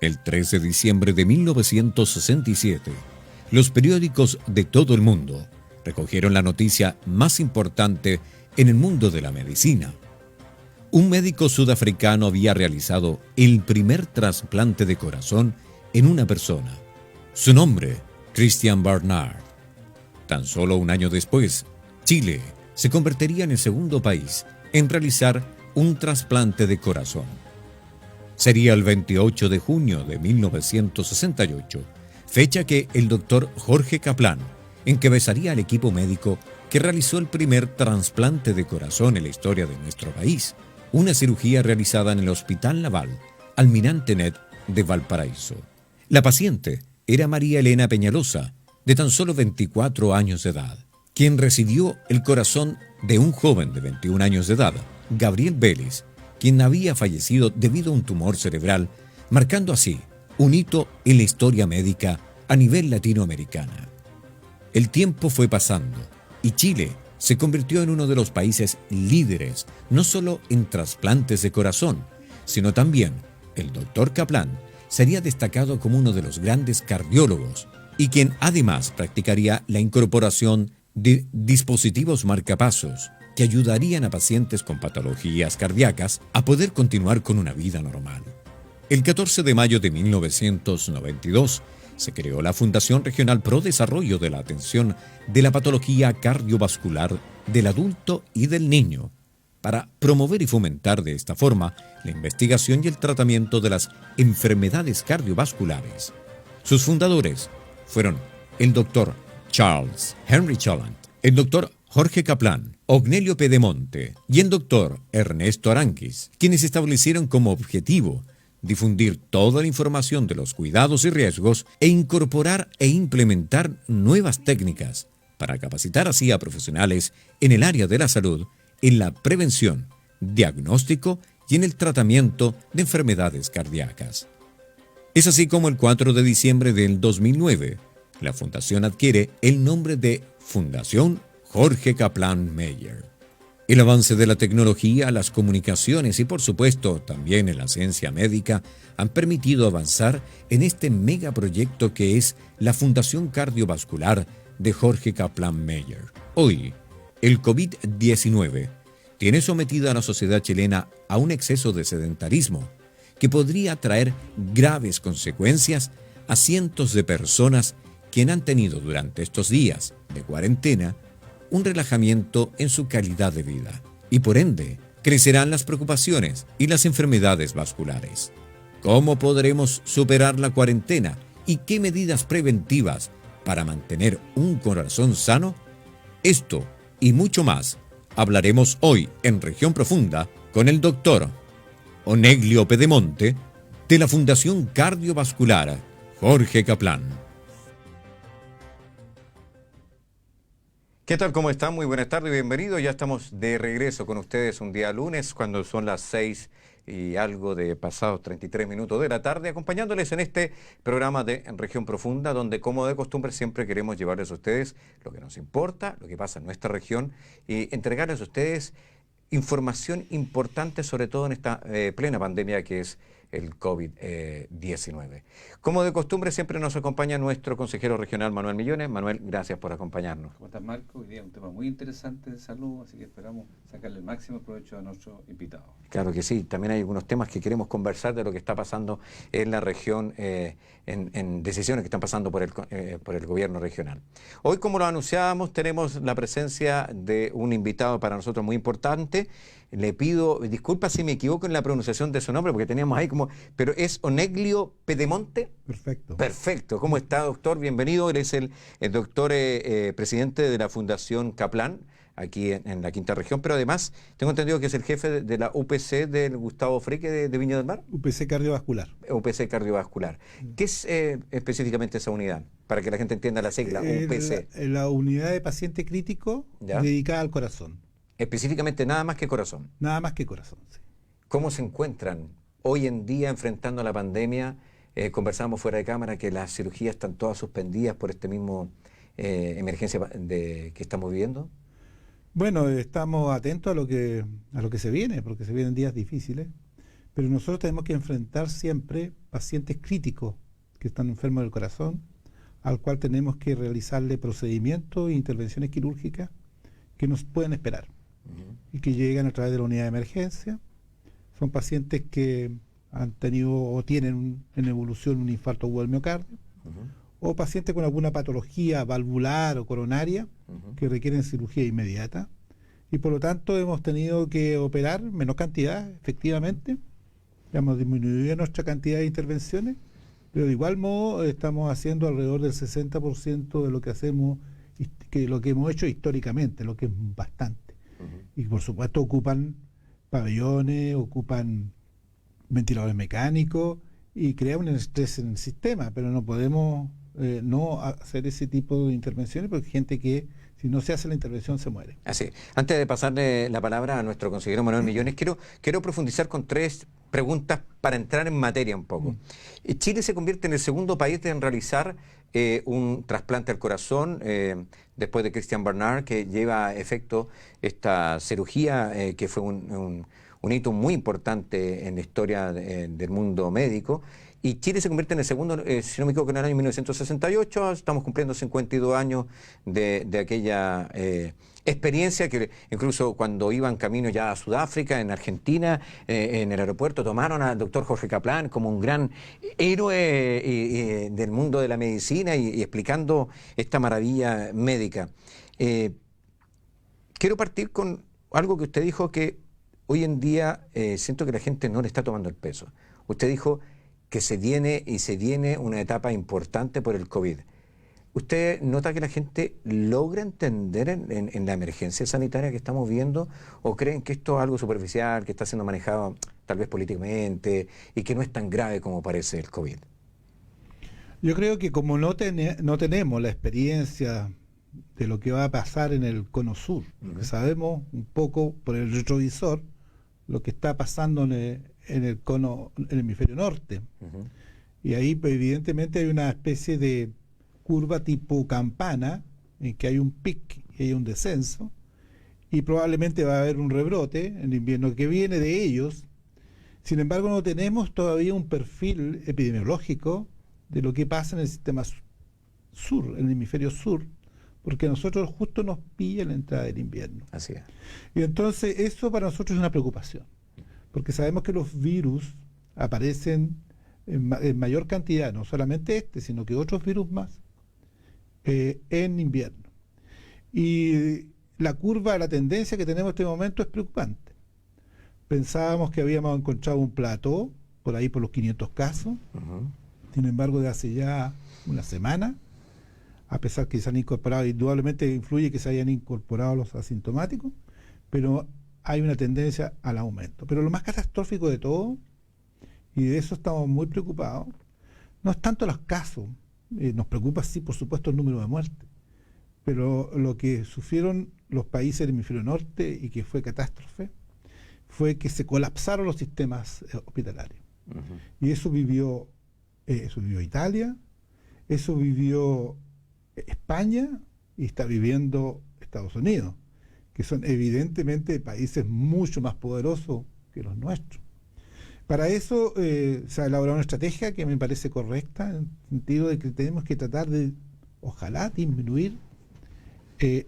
El 13 de diciembre de 1967, los periódicos de todo el mundo recogieron la noticia más importante en el mundo de la medicina. Un médico sudafricano había realizado el primer trasplante de corazón en una persona. Su nombre, Christian Barnard. Tan solo un año después, Chile se convertiría en el segundo país en realizar un trasplante de corazón. Sería el 28 de junio de 1968, fecha que el doctor Jorge Kaplan encabezaría al equipo médico que realizó el primer trasplante de corazón en la historia de nuestro país, una cirugía realizada en el Hospital Naval Almirante Net de Valparaíso. La paciente era María Elena Peñalosa, de tan solo 24 años de edad, quien recibió el corazón de un joven de 21 años de edad, Gabriel Vélez, quien había fallecido debido a un tumor cerebral, marcando así un hito en la historia médica a nivel latinoamericana. El tiempo fue pasando y Chile se convirtió en uno de los países líderes, no solo en trasplantes de corazón, sino también el doctor Kaplan sería destacado como uno de los grandes cardiólogos y quien además practicaría la incorporación de dispositivos marcapasos que ayudarían a pacientes con patologías cardíacas a poder continuar con una vida normal. El 14 de mayo de 1992 se creó la Fundación Regional Pro Desarrollo de la Atención de la Patología Cardiovascular del Adulto y del Niño, para promover y fomentar de esta forma la investigación y el tratamiento de las enfermedades cardiovasculares. Sus fundadores fueron el doctor Charles Henry Challant, el doctor Jorge Kaplan, Ognelio Pedemonte y el doctor Ernesto Aranguis, quienes establecieron como objetivo difundir toda la información de los cuidados y riesgos e incorporar e implementar nuevas técnicas para capacitar así a profesionales en el área de la salud, en la prevención, diagnóstico y en el tratamiento de enfermedades cardíacas. Es así como el 4 de diciembre del 2009, la fundación adquiere el nombre de Fundación Jorge Kaplan Meyer. El avance de la tecnología, las comunicaciones y por supuesto también en la ciencia médica han permitido avanzar en este megaproyecto que es la Fundación Cardiovascular de Jorge Kaplan Meyer. Hoy, el COVID-19 tiene sometida a la sociedad chilena a un exceso de sedentarismo que podría traer graves consecuencias a cientos de personas que han tenido durante estos días de cuarentena un relajamiento en su calidad de vida y por ende crecerán las preocupaciones y las enfermedades vasculares. ¿Cómo podremos superar la cuarentena y qué medidas preventivas para mantener un corazón sano? Esto y mucho más hablaremos hoy en Región Profunda con el doctor Ognelio Pedemonte de la Fundación Cardiovascular Jorge Kaplan. ¿Qué tal? ¿Cómo están? Muy buenas tardes y bienvenidos. Ya estamos de regreso con ustedes un día lunes cuando son las 6 y algo de pasados 33 minutos de la tarde, acompañándoles en este programa de Región Profunda, donde como de costumbre siempre queremos llevarles a ustedes lo que nos importa, lo que pasa en nuestra región y entregarles a ustedes información importante, sobre todo en esta plena pandemia que es el COVID-19. Como de costumbre, siempre nos acompaña nuestro consejero regional Manuel Millones. Manuel, gracias por acompañarnos. ¿Cómo estás, Marco? Hoy día es un tema muy interesante de salud, así que esperamos sacarle el máximo provecho a nuestro invitado. Claro que sí, también hay algunos temas que queremos conversar de lo que está pasando en la región, en decisiones que están pasando por el gobierno regional. Hoy, como lo anunciábamos, tenemos la presencia de un invitado para nosotros muy importante. Le pido disculpas si me equivoco en la pronunciación de su nombre, porque teníamos ahí como... Pero es Ognelio Pedemonte. Perfecto. Perfecto. ¿Cómo está, doctor? Bienvenido. Él es el doctor presidente de la Fundación Kaplan, aquí en la quinta región, pero además tengo entendido que es el jefe de la UPC del Gustavo Freque de Viña del Mar. UPC cardiovascular. UPC cardiovascular. ¿Qué es específicamente esa unidad? Para que la gente entienda la sigla, UPC. La unidad de paciente crítico dedicada al corazón. Específicamente nada más que corazón. Nada más que corazón, sí. ¿Cómo se encuentran hoy en día enfrentando la pandemia? Conversábamos fuera de cámara que las cirugías están todas suspendidas por este mismo emergencia que estamos viviendo. Bueno, estamos atentos a lo que se viene, porque se vienen días difíciles, pero nosotros tenemos que enfrentar siempre pacientes críticos que están enfermos del corazón, al cual tenemos que realizarle procedimientos e intervenciones quirúrgicas que nos pueden esperar y que llegan a través de la unidad de emergencia. Son pacientes que han tenido o tienen en evolución un infarto agudo del miocardio, o pacientes con alguna patología valvular o coronaria que requieren cirugía inmediata, y por lo tanto hemos tenido que operar menos cantidad, efectivamente. Hemos disminuido nuestra cantidad de intervenciones, pero de igual modo estamos haciendo alrededor del 60% de lo que hacemos, que lo que hemos hecho históricamente, lo que es bastante. Y por supuesto ocupan pabellones, ocupan ventiladores mecánicos y crea un estrés en el sistema, pero no podemos no hacer ese tipo de intervenciones porque hay gente que si no se hace la intervención se muere. Así. Antes de pasarle la palabra a nuestro consejero Manuel Millones, quiero profundizar con 3 preguntas para entrar en materia un poco. Chile se convierte en el segundo país en realizar un trasplante al corazón después de Christian Barnard, que lleva a efecto esta cirugía que fue un hito muy importante en la historia del mundo médico. Y Chile se convierte en el segundo, si no me equivoco, en el año 1968, estamos cumpliendo 52 años de aquella experiencia que incluso cuando iban camino ya a Sudáfrica, en Argentina, en el aeropuerto, tomaron al doctor Jorge Kaplan como un gran héroe del mundo de la medicina y explicando esta maravilla médica. Quiero partir con algo que usted dijo que hoy en día siento que la gente no le está tomando el peso. Usted dijo que se viene una etapa importante por el COVID. ¿Usted nota que la gente logra entender en la emergencia sanitaria que estamos viendo o creen que esto es algo superficial, que está siendo manejado tal vez políticamente y que no es tan grave como parece el COVID? Yo creo que como no tenemos la experiencia de lo que va a pasar en el cono sur, porque sabemos un poco por el retrovisor lo que está pasando en el cono, en el hemisferio norte. Y ahí pues, evidentemente hay una especie de curva tipo campana, en que hay un pic y hay un descenso, y probablemente va a haber un rebrote en el invierno que viene de ellos. Sin embargo, no tenemos todavía un perfil epidemiológico de lo que pasa en el sistema sur, en el hemisferio sur, porque a nosotros justo nos pilla la entrada del invierno. Así es. Y entonces eso para nosotros es una preocupación, porque sabemos que los virus aparecen en mayor cantidad, no solamente este, sino que otros virus más, en invierno. Y la curva, la tendencia que tenemos en este momento es preocupante. Pensábamos que habíamos encontrado un plató, por ahí por los 500 casos, sin embargo de hace ya una semana, a pesar que se han incorporado, indudablemente influye que se hayan incorporado los asintomáticos, pero hay una tendencia al aumento. Pero lo más catastrófico de todo, y de eso estamos muy preocupados, no es tanto los casos, nos preocupa sí por supuesto el número de muertes, pero lo que sufrieron los países del hemisferio norte y que fue catástrofe, fue que se colapsaron los sistemas hospitalarios. Y eso vivió Italia, eso vivió España y está viviendo Estados Unidos, que son evidentemente países mucho más poderosos que los nuestros. Para eso se ha elaborado una estrategia que me parece correcta, en el sentido de que tenemos que tratar de, ojalá, disminuir que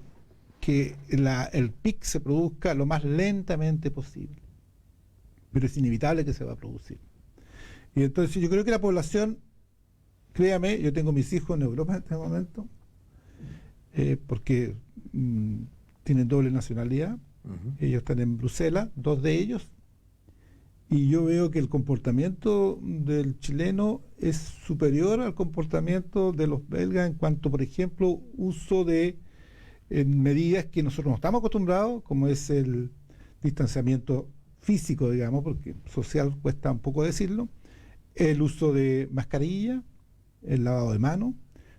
el pic se produzca lo más lentamente posible. Pero es inevitable que se va a producir. Y entonces yo creo que la población, créame, yo tengo mis hijos en Europa en este momento, porque tienen doble nacionalidad, ellos están en Bruselas, 2 de ellos, y yo veo que el comportamiento del chileno es superior al comportamiento de los belgas en cuanto, por ejemplo, uso de medidas que nosotros no estamos acostumbrados, como es el distanciamiento físico, digamos, porque social cuesta un poco decirlo, el uso de mascarilla, el lavado de manos,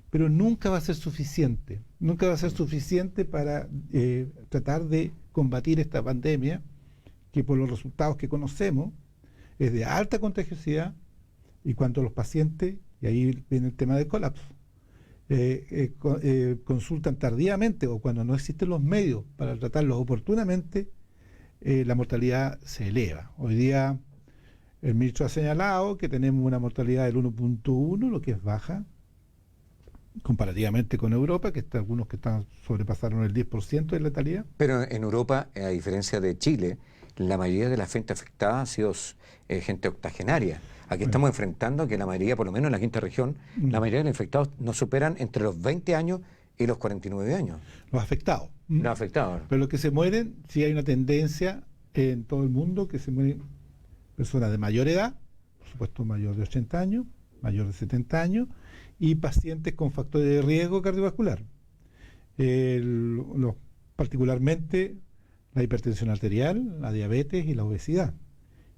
pero nunca va a ser suficiente, nunca va a ser suficiente para tratar de combatir esta pandemia, que por los resultados que conocemos es de alta contagiosidad, y cuando los pacientes, y ahí viene el tema del colapso, consultan tardíamente o cuando no existen los medios para tratarlos oportunamente, la mortalidad se eleva. Hoy día El ministro ha señalado que tenemos una mortalidad del 1.1, lo que es baja, comparativamente con Europa, que está, algunos que sobrepasaron el 10% de letalidad. Pero en Europa, a diferencia de Chile, la mayoría de la gente afectada ha sido gente octogenaria. Aquí estamos enfrentando que la mayoría, por lo menos en la quinta región, la mayoría de los infectados no superan entre los 20 años y los 49 años. Los afectados. Los afectados. Pero los que se mueren, sí hay una tendencia en todo el mundo que se mueren personas de mayor edad, por supuesto mayor de 80 años, mayor de 70 años, y pacientes con factores de riesgo cardiovascular. Particularmente la hipertensión arterial, la diabetes y la obesidad.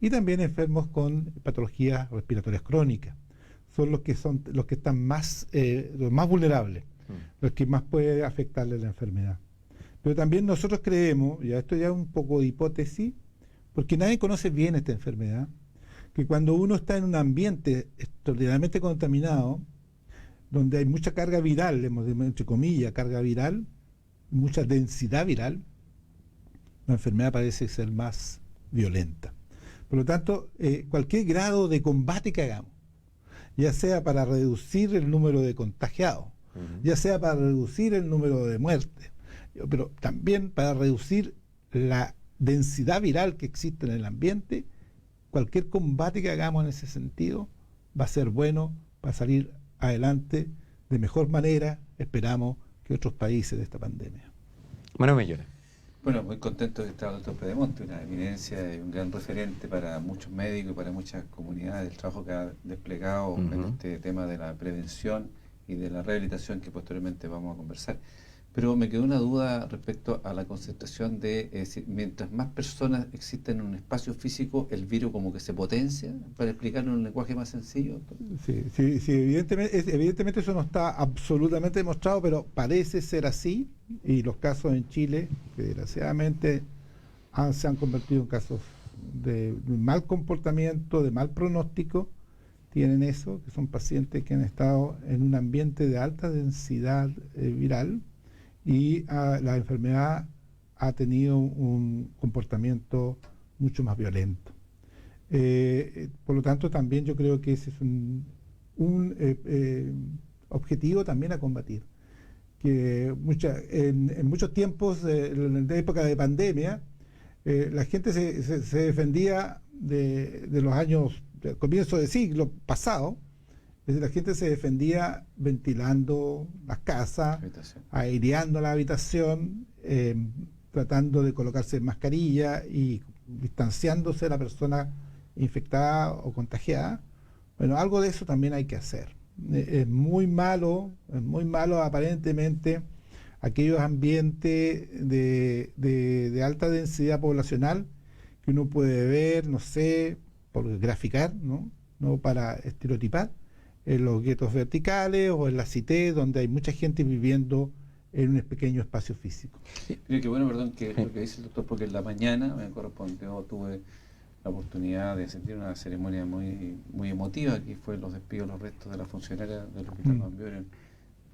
Y también enfermos con patologías respiratorias crónicas. Son los que están más, los más vulnerables, los que más puede afectarles la enfermedad. Pero también nosotros creemos, ya esto ya es un poco de hipótesis, porque nadie conoce bien esta enfermedad, que cuando uno está en un ambiente extraordinariamente contaminado, donde hay mucha carga viral, entre comillas, carga viral, mucha densidad viral, la enfermedad parece ser más violenta. Por lo tanto, cualquier grado de combate que hagamos, ya sea para reducir el número de contagiados, ya sea para reducir el número de muertes, pero también para reducir la densidad viral que existe en el ambiente, cualquier combate que hagamos en ese sentido va a ser bueno para salir adelante de mejor manera, esperamos, que otros países de esta pandemia. Manuel Mellores. Bueno, muy contento de estar el doctor Pedemonte, una eminencia y un gran referente para muchos médicos y para muchas comunidades, el trabajo que ha desplegado en este tema de la prevención y de la rehabilitación que posteriormente vamos a conversar. Pero me quedó una duda respecto a la concentración de, mientras más personas existen en un espacio físico, el virus como que se potencia, para explicarlo en un lenguaje más sencillo. Sí, evidentemente eso no está absolutamente demostrado, pero parece ser así, y los casos en Chile, que desgraciadamente se han convertido en casos de mal comportamiento, de mal pronóstico, tienen eso, que son pacientes que han estado en un ambiente de alta densidad viral, y la enfermedad ha tenido un comportamiento mucho más violento. Por lo tanto, también yo creo que ese es un objetivo también a combatir. Que en muchos tiempos, en época de pandemia, la gente se defendía de los años, del comienzo del siglo pasado. La gente se defendía ventilando las casas, aireando la habitación, tratando de colocarse mascarilla y distanciándose de la persona infectada o contagiada. Bueno, algo de eso también hay que hacer. Es muy malo aparentemente aquellos ambientes de alta densidad poblacional que uno puede ver, no sé, por graficar, no para estereotipar, en los guetos verticales o en la cité, donde hay mucha gente viviendo en un pequeño espacio físico. Mira, qué bueno, perdón, que lo que dice el doctor, porque en la mañana me correspondió, tuve la oportunidad de sentir una ceremonia muy emotiva, que fue los despidos, los restos de la funcionaria del Hospital Van Buren,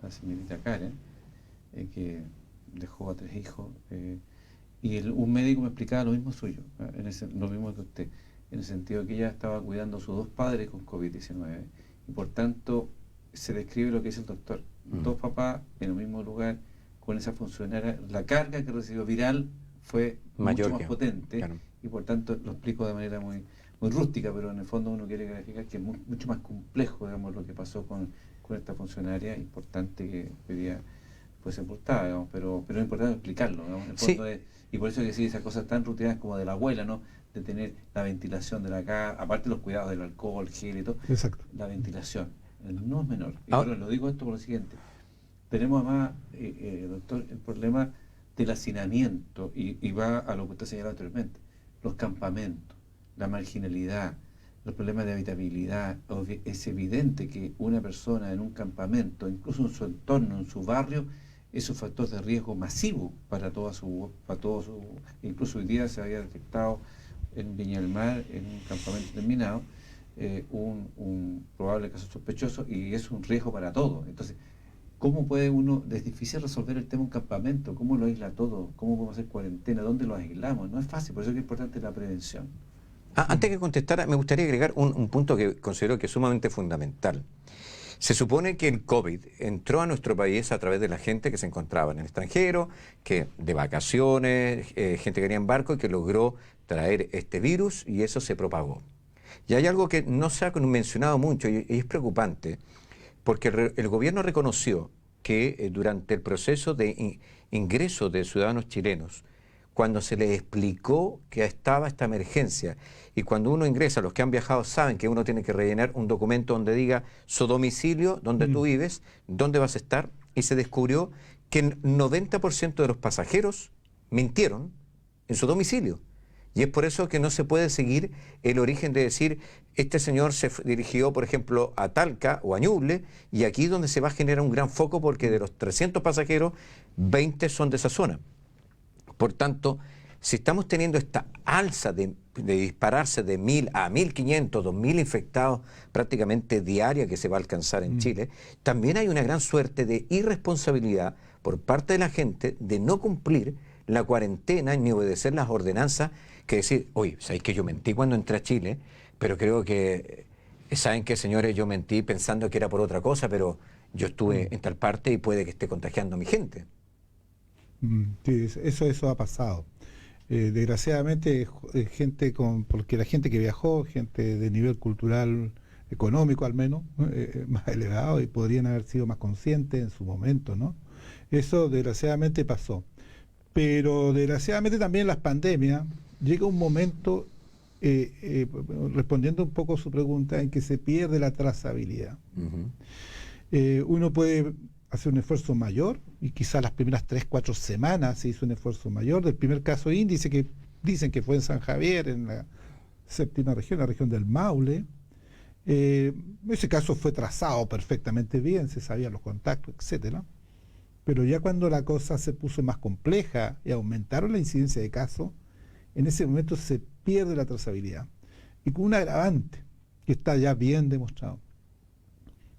la señorita Karen, que dejó a 3 hijos, y un médico me explicaba lo mismo suyo, lo mismo que usted, en el sentido de que ella estaba cuidando a sus 2 padres con COVID-19, y por tanto se describe lo que dice el doctor, 2 papás en el mismo lugar con esa funcionaria, la carga que recibió viral fue mucho más potente, claro. Y por tanto lo explico de manera muy rústica, pero en el fondo uno quiere clarificar que es mucho más complejo, digamos, lo que pasó con esta funcionaria, importante que hoy día fue sepultada, digamos, pero es importante explicarlo, digamos, en el fondo y por eso que sí, esas cosas tan rutinadas como de la abuela, ¿no?, de tener la ventilación de la casa, aparte los cuidados del alcohol, gel y todo. Exacto. La ventilación, no es menor. Y bueno, lo digo esto por lo siguiente, tenemos además, doctor, el problema del hacinamiento, y va a lo que usted señalaba anteriormente, los campamentos, la marginalidad, los problemas de habitabilidad. Es evidente que una persona en un campamento, incluso en su entorno, en su barrio, es un factor de riesgo masivo para todo su, incluso hoy día se había detectado en Viña del Mar, en un campamento terminado, un probable caso sospechoso, y es un riesgo para todos. Entonces, ¿cómo puede uno, es difícil resolver el tema de un campamento? ¿Cómo lo aísla todo? ¿Cómo podemos hacer cuarentena? ¿Dónde lo aislamos? No es fácil, por eso es que es importante la prevención. Antes que contestara, me gustaría agregar un punto que considero que es sumamente fundamental. Se supone que el COVID entró a nuestro país a través de la gente que se encontraba en el extranjero, que de vacaciones, gente que venía en barco y que logró traer este virus y eso se propagó. Y hay algo que no se ha mencionado mucho y es preocupante, porque el gobierno reconoció que durante el proceso de ingreso de ciudadanos chilenos, cuando se les explicó que estaba esta emergencia y cuando uno ingresa, los que han viajado saben que uno tiene que rellenar un documento donde diga su domicilio, donde tú vives, dónde vas a estar, y se descubrió que el 90% de los pasajeros mintieron en su domicilio. Y es por eso que no se puede seguir el origen de decir, este señor se dirigió, por ejemplo, a Talca o a Ñuble, y aquí es donde se va a generar un gran foco porque de los 300 pasajeros, 20 son de esa zona. Por tanto, si estamos teniendo esta alza de dispararse de 1.000 a 1.500, 2.000 infectados prácticamente diaria que se va a alcanzar en Chile, también hay una gran suerte de irresponsabilidad por parte de la gente de no cumplir la cuarentena ni obedecer las ordenanzas, que decir, oye, ¿sabéis que yo mentí cuando entré a Chile? Pero creo que, ¿saben qué, señores? Yo mentí pensando que era por otra cosa, pero yo estuve en tal parte y puede que esté contagiando a mi gente. Sí, eso ha pasado. Desgraciadamente, porque la gente que viajó, gente de nivel cultural, económico al menos, más elevado y podrían haber sido más conscientes en su momento, ¿no? Eso desgraciadamente pasó. Pero desgraciadamente también las pandemias, llega un momento, respondiendo un poco a su pregunta, en que se pierde la trazabilidad. Uno puede hacer un esfuerzo mayor, y quizás las primeras 3-4 semanas se hizo un esfuerzo mayor. Del primer caso índice que dicen que fue en San Javier, en la séptima región, la región del Maule, ese caso fue trazado perfectamente bien, se sabían los contactos, etcétera. Pero ya cuando la cosa se puso más compleja y aumentaron la incidencia de casos, en ese momento se pierde la trazabilidad. Y con un agravante que está ya bien demostrado.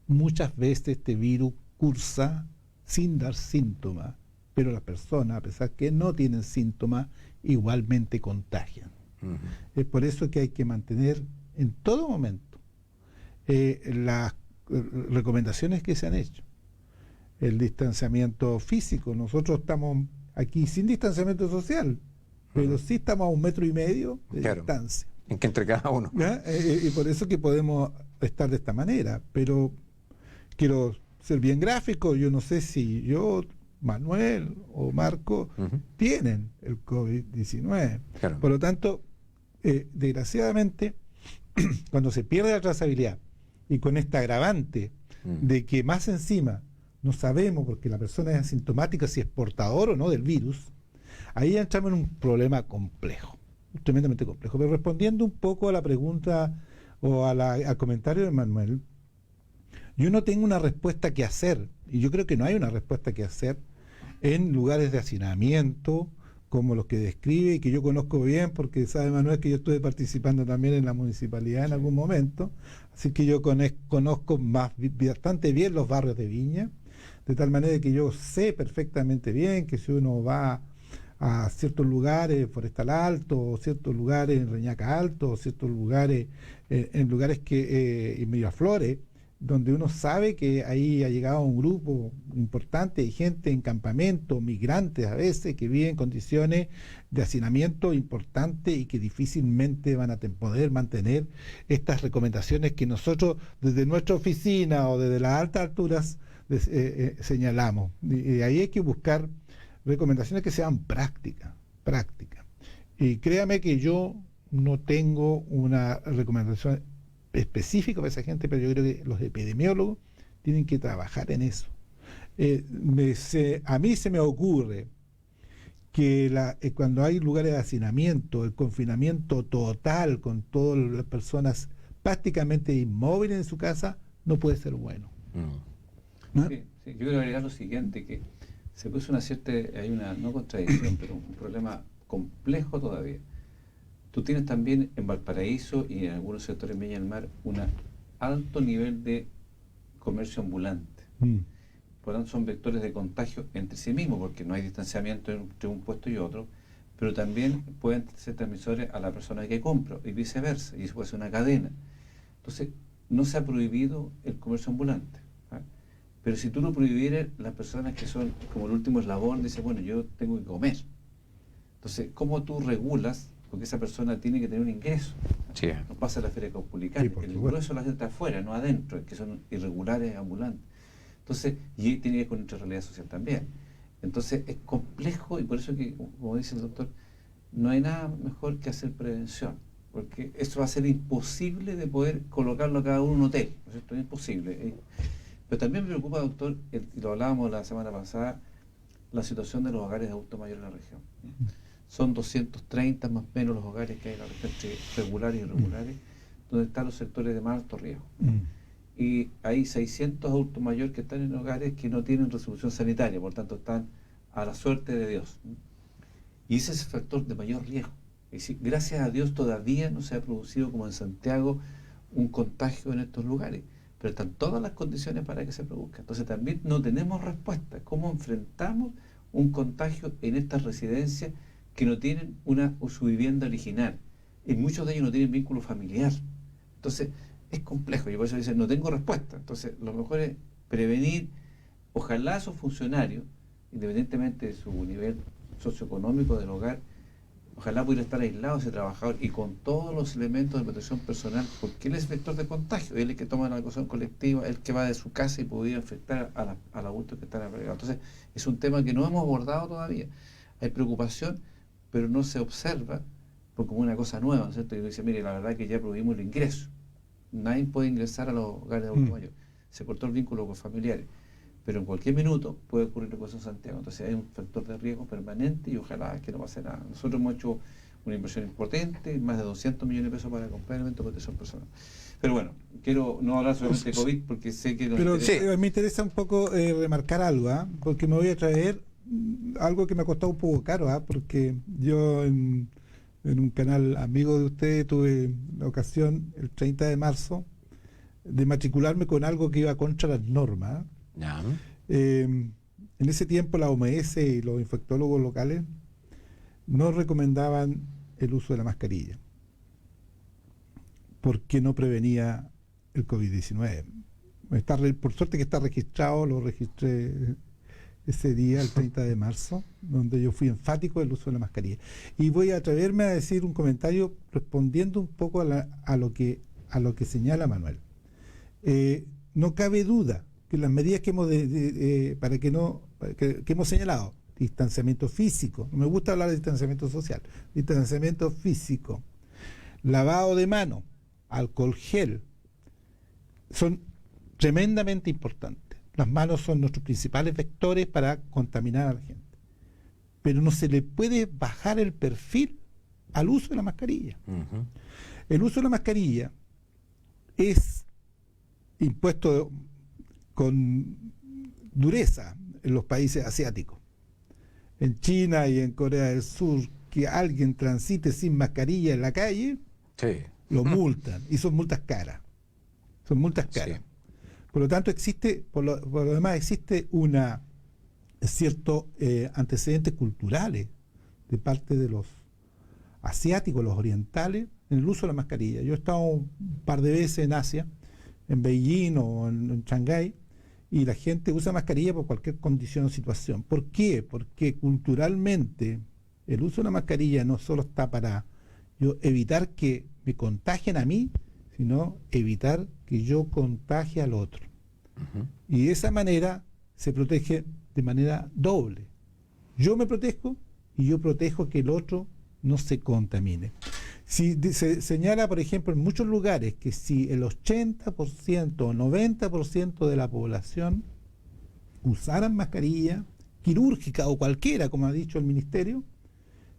Muchas veces este virus cursa sin dar síntomas, pero las personas, a pesar que no tienen síntomas, igualmente contagian. Es por eso que hay que mantener en todo momento las recomendaciones que se han hecho. El distanciamiento físico. Nosotros estamos aquí sin distanciamiento social, pero sí estamos a 1,5 metros de distancia. En que entre cada uno. Y por eso que podemos estar de esta manera. Pero quiero ser bien gráfico, yo no sé si yo, Manuel o Marco tienen el COVID-19. Claro. Por lo tanto, desgraciadamente, cuando se pierde la trazabilidad y con esta agravante de que más encima no sabemos, porque la persona es asintomática, si es portador o no del virus, ahí entramos en un problema complejo, tremendamente complejo. Pero respondiendo un poco a la pregunta o al comentario de Manuel, yo no tengo una respuesta que hacer, y yo creo que no hay una respuesta que hacer en lugares de hacinamiento, como los que describe y que yo conozco bien, porque sabe Manuel que yo estuve participando también en la municipalidad en algún momento, así que yo conozco bastante bien los barrios de Viña, de tal manera que yo sé perfectamente bien que si uno va a ciertos lugares, Forestal Alto, o ciertos lugares en Reñaca Alto, o ciertos lugares en lugares que en Miraflores, donde uno sabe que ahí ha llegado un grupo importante de gente en campamento, migrantes a veces, que viven en condiciones de hacinamiento importantes y que difícilmente van a poder mantener estas recomendaciones que nosotros desde nuestra oficina o desde las altas alturas señalamos. Y ahí hay que buscar recomendaciones que sean prácticas. Y créame que yo no tengo una recomendación específica para esa gente, pero yo creo que los epidemiólogos tienen que trabajar en eso. A mí se me ocurre que cuando hay lugares de hacinamiento, el confinamiento total con todas las personas prácticamente inmóviles en su casa, no puede ser bueno. ¿No? Sí, yo quiero agregar lo siguiente, que se puso hay una no contradicción, pero un problema complejo todavía. Tú tienes también en Valparaíso y en algunos sectores de Viña del Mar un alto nivel de comercio ambulante. Por lo tanto, son vectores de contagio entre sí mismos, porque no hay distanciamiento entre un puesto y otro, pero también pueden ser transmisores a la persona que compra y viceversa, y eso puede ser una cadena. Entonces, no se ha prohibido el comercio ambulante, ¿ah? Pero si tú lo prohibieras, las personas que son como el último eslabón dicen, bueno, yo tengo que comer. Entonces, ¿cómo tú regulas? Porque esa persona tiene que tener un ingreso. Sí. No pasa a la feria caupolicana, Sí, por el supuesto. grueso la gente está afuera, no adentro, que son irregulares ambulantes. Entonces, y ahí tiene que ver con nuestra realidad social también. Entonces, es complejo y por eso que, como dice el doctor, no hay nada mejor que hacer prevención, porque eso va a ser imposible de poder colocarlo a cada uno en un hotel, ¿no es cierto? Es imposible. Pero también me preocupa, doctor, y lo hablábamos la semana pasada, la situación de los hogares de adultos mayores en la región. Son 230 más o menos los hogares que hay en la región, entre regulares y irregulares, donde están los sectores de más alto riesgo. Y hay 600 adultos mayores que están en hogares que no tienen resolución sanitaria, por tanto están a la suerte de Dios. Y ese es el factor de mayor riesgo. Es decir, gracias a Dios todavía no se ha producido, como en Santiago, un contagio en estos lugares, pero están todas las condiciones para que se produzca. Entonces también no tenemos respuesta. ¿Cómo enfrentamos un contagio en estas residencias que no tienen su vivienda original? Y muchos de ellos no tienen vínculo familiar. Entonces es complejo, y por eso dicen, no tengo respuesta. Entonces lo mejor es prevenir. Ojalá esos funcionarios, independientemente de su nivel socioeconómico del hogar, ojalá pudiera estar aislado ese trabajador y con todos los elementos de protección personal, porque él es vector de contagio, él es el que toma la acción colectiva, él que va de su casa y podría infectar a los adultos que están alrededor. Entonces es un tema que no hemos abordado todavía. Hay preocupación, pero no se observa como una cosa nueva, ¿no es cierto? Y uno dice, mire, la verdad que ya prohibimos el ingreso. Nadie puede ingresar a los hogares de adultos mayores. Se cortó el vínculo con familiares. Pero en cualquier minuto puede ocurrir lo que pasó en Santiago. Entonces hay un factor de riesgo permanente y ojalá que no pase nada. Nosotros hemos hecho una inversión importante, más de 200 millones de pesos para comprar elementos de protección personal. Pero bueno, quiero no hablar solamente de COVID porque sé que... Pero interesa. me interesa un poco remarcar algo, porque me voy a traer algo que me ha costado un poco caro, porque yo en un canal amigo de usted tuve la ocasión el 30 de marzo de matricularme con algo que iba contra las normas. Ya. En ese tiempo la OMS y los infectólogos locales no recomendaban el uso de la mascarilla porque no prevenía el COVID-19. Por suerte que está registrado, lo registré ese día, el 30 de marzo, donde yo fui enfático del uso de la mascarilla. Y voy a atreverme a decir un comentario respondiendo un poco a lo que señala Manuel. No cabe duda que las medidas que hemos que hemos señalado, distanciamiento físico, no me gusta hablar de distanciamiento social, distanciamiento físico, lavado de manos, alcohol gel, son tremendamente importantes. Las manos son nuestros principales vectores para contaminar a la gente. Pero no se le puede bajar el perfil al uso de la mascarilla. El uso de la mascarilla es impuesto con dureza en los países asiáticos. En China y en Corea del Sur, que alguien transite sin mascarilla en la calle, Sí. lo multan, y son multas caras. Son multas caras. Sí. Por lo tanto, por lo demás, existe ciertos antecedentes culturales de parte de los asiáticos, los orientales, en el uso de la mascarilla. Yo he estado un par de veces en Asia, en Beijing o en Shanghái, y la gente usa mascarilla por cualquier condición o situación. ¿Por qué? Porque culturalmente el uso de la mascarilla no solo está para evitar que me contagien a mí, sino evitar que yo contagie al otro. Y de esa manera se protege de manera doble. Yo me protejo y yo protejo que el otro no se contamine. Si se señala, por ejemplo, en muchos lugares que si el 80% o 90% de la población usaran mascarilla quirúrgica o cualquiera, como ha dicho el ministerio,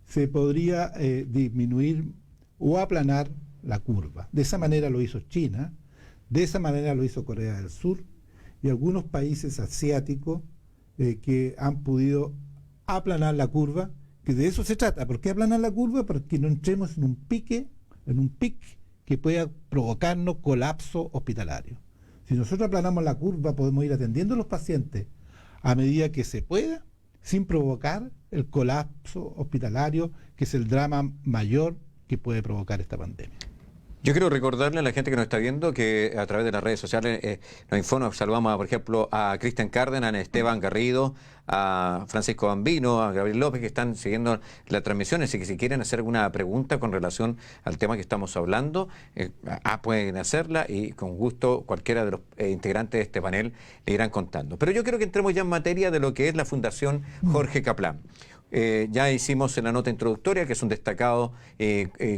se podría disminuir o aplanar la curva. De esa manera lo hizo China, de esa manera lo hizo Corea del Sur y algunos países asiáticos que han podido aplanar la curva, que de eso se trata. ¿Por qué aplanar la curva? Porque no entremos en un pic que pueda provocarnos colapso hospitalario. Si nosotros aplanamos la curva, podemos ir atendiendo a los pacientes a medida que se pueda, sin provocar el colapso hospitalario, que es el drama mayor que puede provocar esta pandemia. Yo quiero recordarle a la gente que nos está viendo que a través de las redes sociales saludamos, por ejemplo, a Cristian Cárdenas, a Esteban Garrido, a Francisco Bambino, a Gabriel López, que están siguiendo la transmisión. Así que si quieren hacer alguna pregunta con relación al tema que estamos hablando, pueden hacerla y con gusto cualquiera de los integrantes de este panel le irán contando. Pero yo quiero que entremos ya en materia de lo que es la Fundación Jorge Caplan. Ya hicimos en la nota introductoria que es un destacado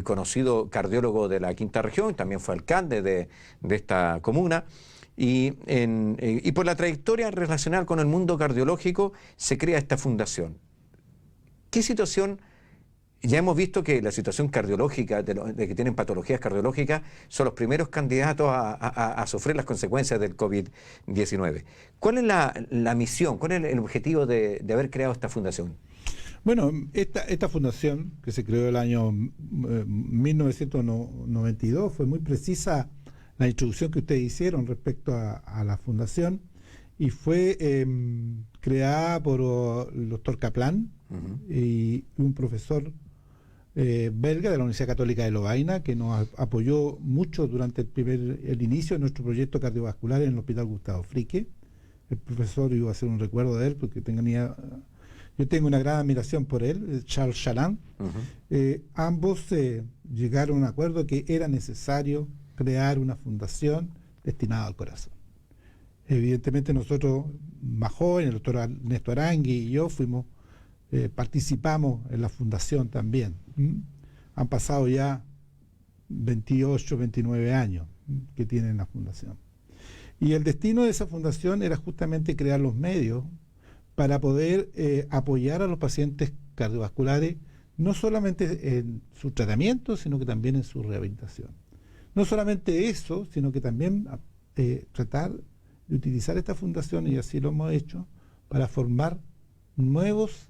conocido cardiólogo de la Quinta Región, también fue alcalde de esta comuna, y por la trayectoria relacional con el mundo cardiológico se crea esta fundación. ¿Qué situación? Ya hemos visto que la situación cardiológica, de que tienen patologías cardiológicas, son los primeros candidatos a sufrir las consecuencias del COVID-19. ¿Cuál es la misión, cuál es el objetivo de haber creado esta fundación? Bueno, esta fundación, que se creó el año 1992, fue muy precisa la introducción que ustedes hicieron respecto a la fundación, y fue creada por el doctor Caplan y un profesor belga de la Universidad Católica de Lovaina, que nos apoyó mucho durante el inicio de nuestro proyecto cardiovascular en el Hospital Gustavo Fricke. El profesor, iba a hacer un recuerdo de él, porque yo tengo una gran admiración por él, Charles Chaland. Ambos llegaron a un acuerdo que era necesario crear una fundación destinada al corazón. Evidentemente nosotros, más jóvenes, el doctor Ernesto Arangui y yo, participamos en la fundación también. Han pasado ya 28, 29 años que tienen la fundación. Y el destino de esa fundación era justamente crear los medios para poder apoyar a los pacientes cardiovasculares, no solamente en su tratamiento, sino que también en su rehabilitación. No solamente eso, sino que también tratar de utilizar esta fundación, y así lo hemos hecho, para formar nuevos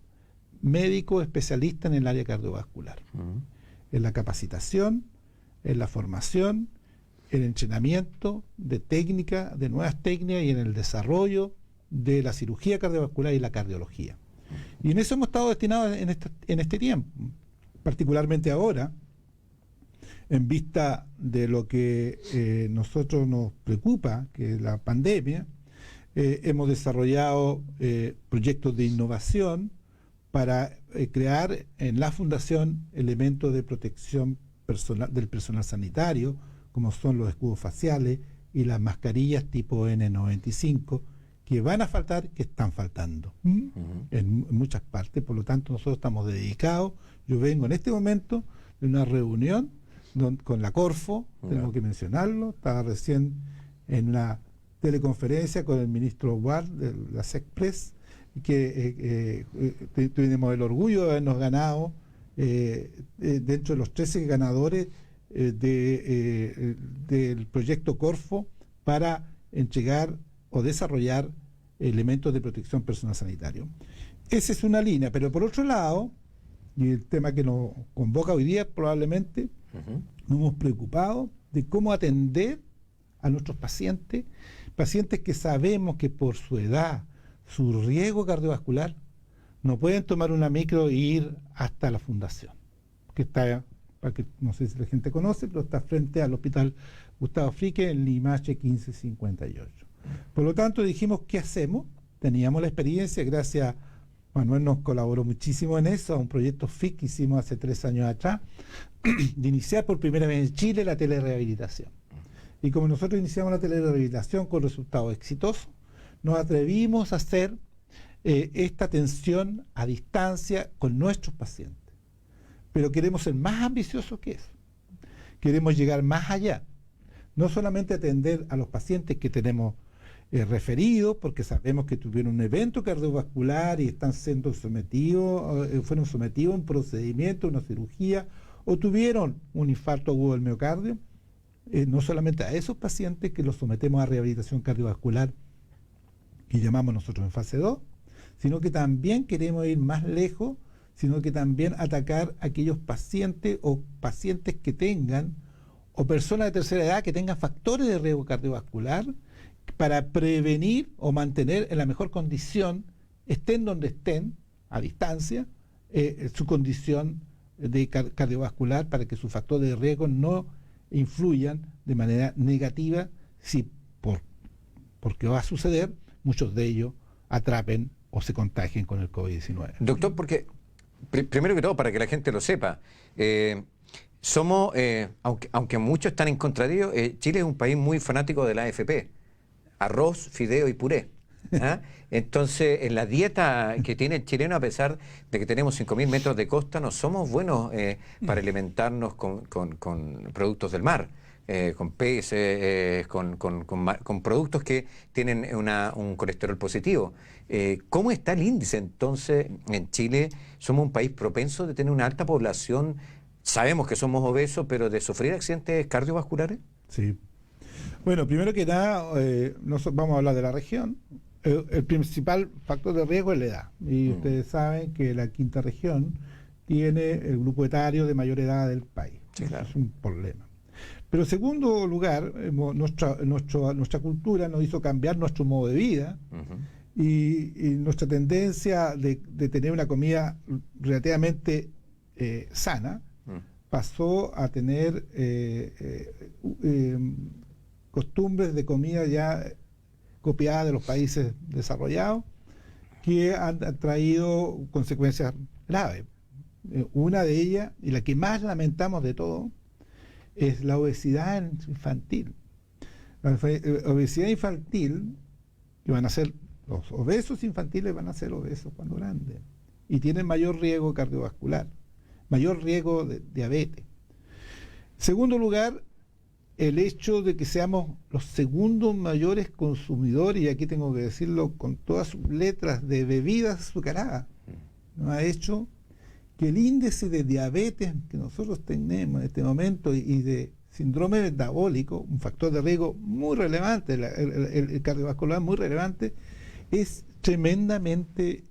médicos especialistas en el área cardiovascular, en la capacitación, en la formación, en el entrenamiento de técnicas, de nuevas técnicas, y en el desarrollo de la cirugía cardiovascular y la cardiología. Y en eso hemos estado destinados en este tiempo, particularmente ahora, en vista de lo que nosotros nos preocupa, que es la pandemia. Hemos desarrollado proyectos de innovación para crear en la fundación elementos de protección personal del personal sanitario, como son los escudos faciales y las mascarillas tipo N95, que van a faltar, que están faltando en muchas partes. Por lo tanto, nosotros estamos dedicados. Yo vengo en este momento de una reunión con la Corfo, tengo que mencionarlo, estaba recién en una teleconferencia con el ministro Ward de la SECPRES, que tuvimos el orgullo de habernos ganado dentro de los 13 ganadores del proyecto Corfo para entregar o desarrollar elementos de protección personal sanitario. Esa es una línea, pero por otro lado, y el tema que nos convoca hoy día probablemente, nos hemos preocupado de cómo atender a nuestros pacientes que sabemos que por su edad, su riesgo cardiovascular, no pueden tomar una micro e ir hasta la fundación, que está, no sé si la gente conoce, pero está frente al Hospital Gustavo Fricke en Limache 1558. Por lo tanto dijimos, ¿qué hacemos? Teníamos la experiencia, gracias a Manuel nos colaboró muchísimo en eso, a un proyecto FIC que hicimos hace 3 años atrás, de iniciar por primera vez en Chile la telerehabilitación. Y como nosotros iniciamos la telerehabilitación con resultados exitosos, nos atrevimos a hacer esta atención a distancia con nuestros pacientes. Pero queremos ser más ambiciosos que eso. Queremos llegar más allá. No solamente atender a los pacientes que tenemos referidos, porque sabemos que tuvieron un evento cardiovascular y están siendo fueron sometidos a un procedimiento, una cirugía, o tuvieron un infarto agudo del miocardio. No solamente a esos pacientes que los sometemos a rehabilitación cardiovascular, que llamamos nosotros en fase 2, sino que también queremos ir más lejos, sino que también atacar a aquellos pacientes o pacientes que tengan, o personas de tercera edad que tengan factores de riesgo cardiovascular, para prevenir o mantener en la mejor condición, estén donde estén, a distancia su condición cardiovascular para que sus factores de riesgo no influyan de manera negativa si porque va a suceder, muchos de ellos atrapen o se contagien con el COVID-19. Doctor, porque primero que todo, para que la gente lo sepa, somos, aunque muchos están en contra de ello, Chile es un país muy fanático de la AFP, arroz, fideo y puré. ¿Ah? Entonces, en la dieta que tiene el chileno, a pesar de que tenemos 5.000 metros de costa, no somos buenos para alimentarnos con productos del mar, con peces, con productos que tienen un colesterol positivo. ¿Cómo está el índice entonces en Chile? ¿Somos un país propenso de tener una alta población? Sabemos que somos obesos, pero de sufrir accidentes cardiovasculares. Sí. Bueno, primero que nada, vamos a hablar de la región. El principal factor de riesgo es la edad. Y ustedes saben que la quinta región tiene el grupo etario de mayor edad del país. Sí, claro. Es un problema. Pero en segundo lugar, nuestra cultura nos hizo cambiar nuestro modo de vida y nuestra tendencia de tener una comida relativamente sana pasó a tener costumbres de comida ya copiadas de los países desarrollados que han traído consecuencias graves. Una de ellas, y la que más lamentamos de todo, es la obesidad infantil. La obesidad infantil, que van a ser, los obesos infantiles van a ser obesos cuando grandes, y tienen mayor riesgo cardiovascular, mayor riesgo de diabetes. En segundo lugar, el hecho de que seamos los segundos mayores consumidores, y aquí tengo que decirlo con todas sus letras, de bebidas azucaradas, nos ha hecho que el índice de diabetes que nosotros tenemos en este momento y de síndrome metabólico, un factor de riesgo muy relevante, el cardiovascular muy relevante, es tremendamente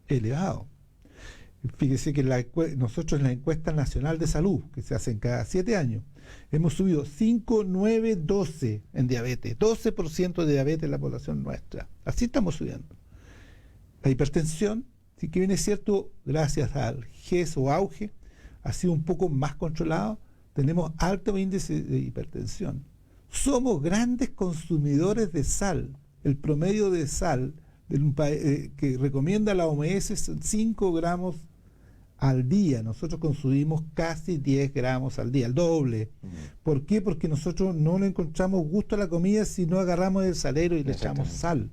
elevado. Fíjese que nosotros en la encuesta nacional de salud, que se hacen cada 7 años, hemos subido 5, 9, 12 en diabetes, 12% de diabetes en la población nuestra. Así estamos subiendo. La hipertensión, sí que bien es cierto, gracias al GES o auge, ha sido un poco más controlado. Tenemos alto índice de hipertensión. Somos grandes consumidores de sal. El promedio de sal que recomienda la OMS son 5 gramos al día. Nosotros consumimos casi 10 gramos al día, el doble. ¿Por qué? Porque nosotros no le encontramos gusto a la comida si no agarramos el salero y le echamos sal.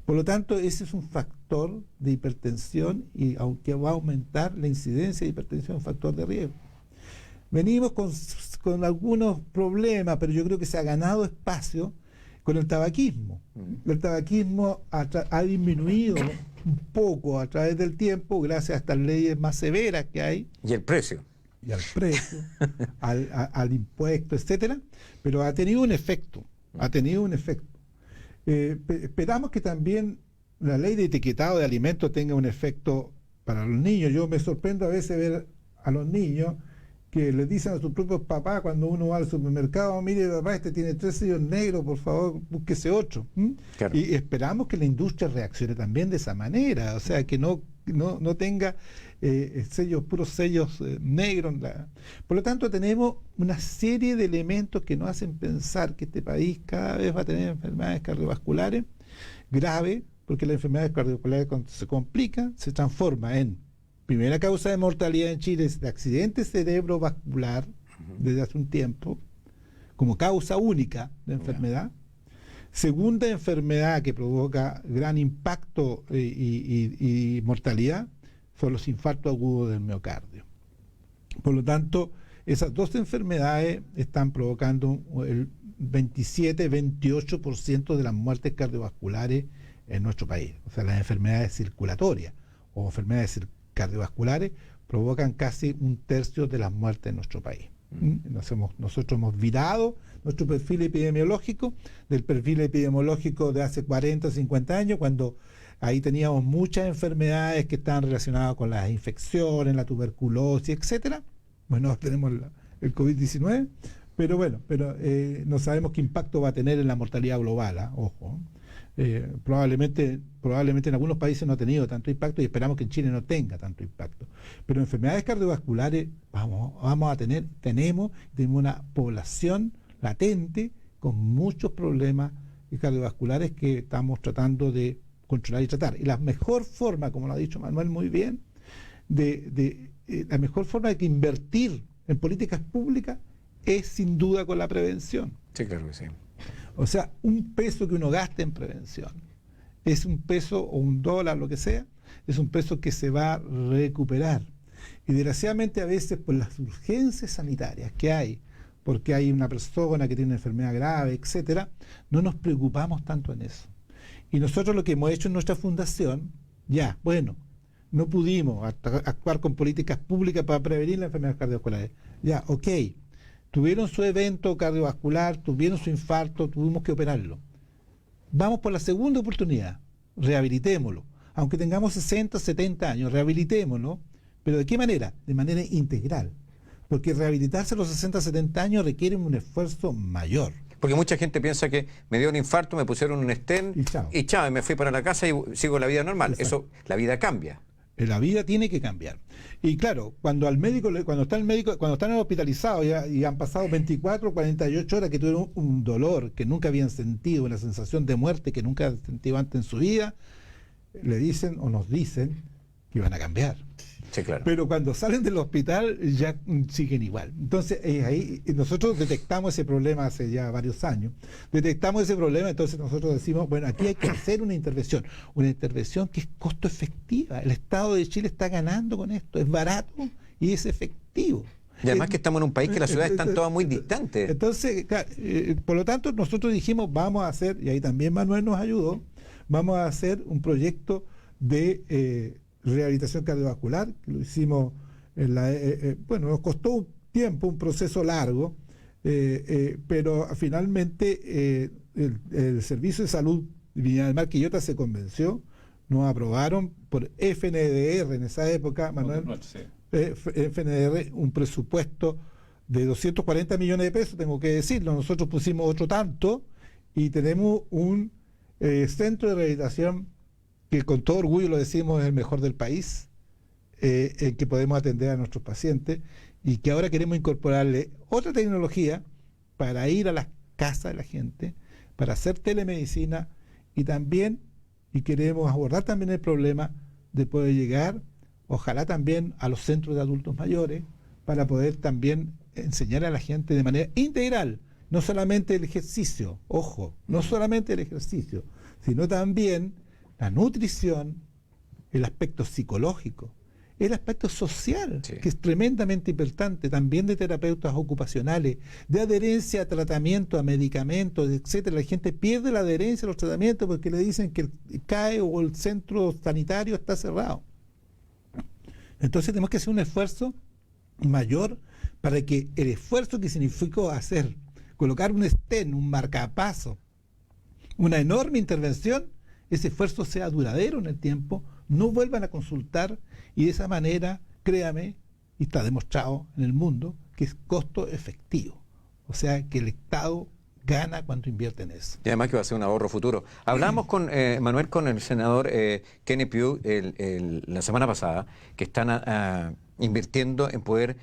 Por lo tanto, ese es un factor de hipertensión, y aunque va a aumentar la incidencia de hipertensión, es un factor de riesgo. Venimos con algunos problemas, pero yo creo que se ha ganado espacio con el tabaquismo. El tabaquismo ha disminuido un poco a través del tiempo gracias a estas leyes más severas que hay. Y el precio. Y al precio, al impuesto, etcétera. Pero ha tenido un efecto. Esperamos que también la ley de etiquetado de alimentos tenga un efecto para los niños. Yo me sorprendo a veces ver a los niños que les dicen a sus propios papás cuando uno va al supermercado: mire papá, este tiene 3 sellos negros, por favor búsquese 8. Claro. Y esperamos que la industria reaccione también de esa manera, o sea, que no tenga puros sellos negros. Por lo tanto, tenemos una serie de elementos que nos hacen pensar que este país cada vez va a tener enfermedades cardiovasculares graves, porque las enfermedades cardiovasculares, cuando se complican, se transforma en primera causa de mortalidad en Chile, es de accidente cerebrovascular desde hace un tiempo, como causa única de enfermedad. Segunda enfermedad que provoca gran impacto y mortalidad son los infartos agudos del miocardio. Por lo tanto, esas dos enfermedades están provocando el 27-28% de las muertes cardiovasculares en nuestro país. O sea, las enfermedades circulatorias o enfermedades cardiovasculares provocan casi 1/3 de las muertes en nuestro país. Nosotros hemos virado nuestro perfil epidemiológico del perfil epidemiológico de hace 40 o 50 años, cuando ahí teníamos muchas enfermedades que estaban relacionadas con las infecciones, la tuberculosis, etcétera. Bueno, tenemos el COVID-19, pero no sabemos qué impacto va a tener en la mortalidad global, ojo. Probablemente en algunos países no ha tenido tanto impacto y esperamos que en Chile no tenga tanto impacto. Pero enfermedades cardiovasculares tenemos una población latente con muchos problemas cardiovasculares que estamos tratando de controlar y tratar. Y la mejor forma, como lo ha dicho Manuel muy bien, la mejor forma de que invertir en políticas públicas es sin duda con la prevención. Sí, claro que sí. O sea, un peso que uno gaste en prevención es un peso o un dólar, lo que sea, es un peso que se va a recuperar. Y desgraciadamente a veces por las urgencias sanitarias que hay, porque hay una persona que tiene una enfermedad grave, etcétera, no nos preocupamos tanto en eso. Y nosotros lo que hemos hecho en nuestra fundación, no pudimos actuar con políticas públicas para prevenir las enfermedades cardiovasculares. Tuvieron su evento cardiovascular, tuvieron su infarto, tuvimos que operarlo. Vamos por la segunda oportunidad, rehabilitémoslo. Aunque tengamos 60, 70 años, rehabilitémoslo. ¿Pero de qué manera? De manera integral. Porque rehabilitarse a los 60, 70 años requiere un esfuerzo mayor. Porque mucha gente piensa que me dio un infarto, me pusieron un stent y chao, y me fui para la casa y sigo la vida normal. Exacto. Eso, la vida cambia. La vida tiene que cambiar. Y claro, cuando están hospitalizados y han pasado 24, 48 horas que tuvieron un dolor que nunca habían sentido, una sensación de muerte que nunca han sentido antes en su vida, le dicen o nos dicen que van a cambiar. Sí, claro. Pero cuando salen del hospital ya siguen igual. Entonces ahí nosotros detectamos ese problema hace ya varios años. Detectamos ese problema, entonces nosotros decimos, bueno, aquí hay que hacer una intervención que es costo efectiva. El Estado de Chile está ganando con esto, es barato y es efectivo. Y además que estamos en un país que las ciudades están todas muy distantes. Entonces, claro, por lo tanto, nosotros dijimos, vamos a hacer, y ahí también Manuel nos ayudó, vamos a hacer un proyecto de rehabilitación cardiovascular, que lo hicimos nos costó un tiempo, un proceso largo, pero finalmente el Servicio de Salud de Viña del Mar Quillota se convenció, nos aprobaron por FNDR en esa época, Manuel, FNDR, un presupuesto de 240 millones de pesos, tengo que decirlo, nosotros pusimos otro tanto y tenemos un centro de rehabilitación que con todo orgullo lo decimos es el mejor del país, en que podemos atender a nuestros pacientes y que ahora queremos incorporarle otra tecnología para ir a las casas de la gente, para hacer telemedicina y queremos abordar también el problema de poder llegar, ojalá también a los centros de adultos mayores, para poder también enseñar a la gente de manera integral, no solamente el ejercicio, no solamente el ejercicio, sino también la nutrición, el aspecto psicológico, el aspecto social, sí, que es tremendamente importante, también de terapeutas ocupacionales, de adherencia a tratamiento, a medicamentos, etcétera. La gente pierde la adherencia a los tratamientos porque le dicen que el CAE o el centro sanitario está cerrado. Entonces tenemos que hacer un esfuerzo mayor para que el esfuerzo que significó colocar un stent, un marcapaso, una enorme intervención, ese esfuerzo sea duradero en el tiempo, no vuelvan a consultar y de esa manera, créame, y está demostrado en el mundo, que es costo efectivo. O sea, que el Estado gana cuando invierte en eso. Y además que va a ser un ahorro futuro. Hablamos con Manuel, con el senador Kenny Pugh la semana pasada, que están invirtiendo en poder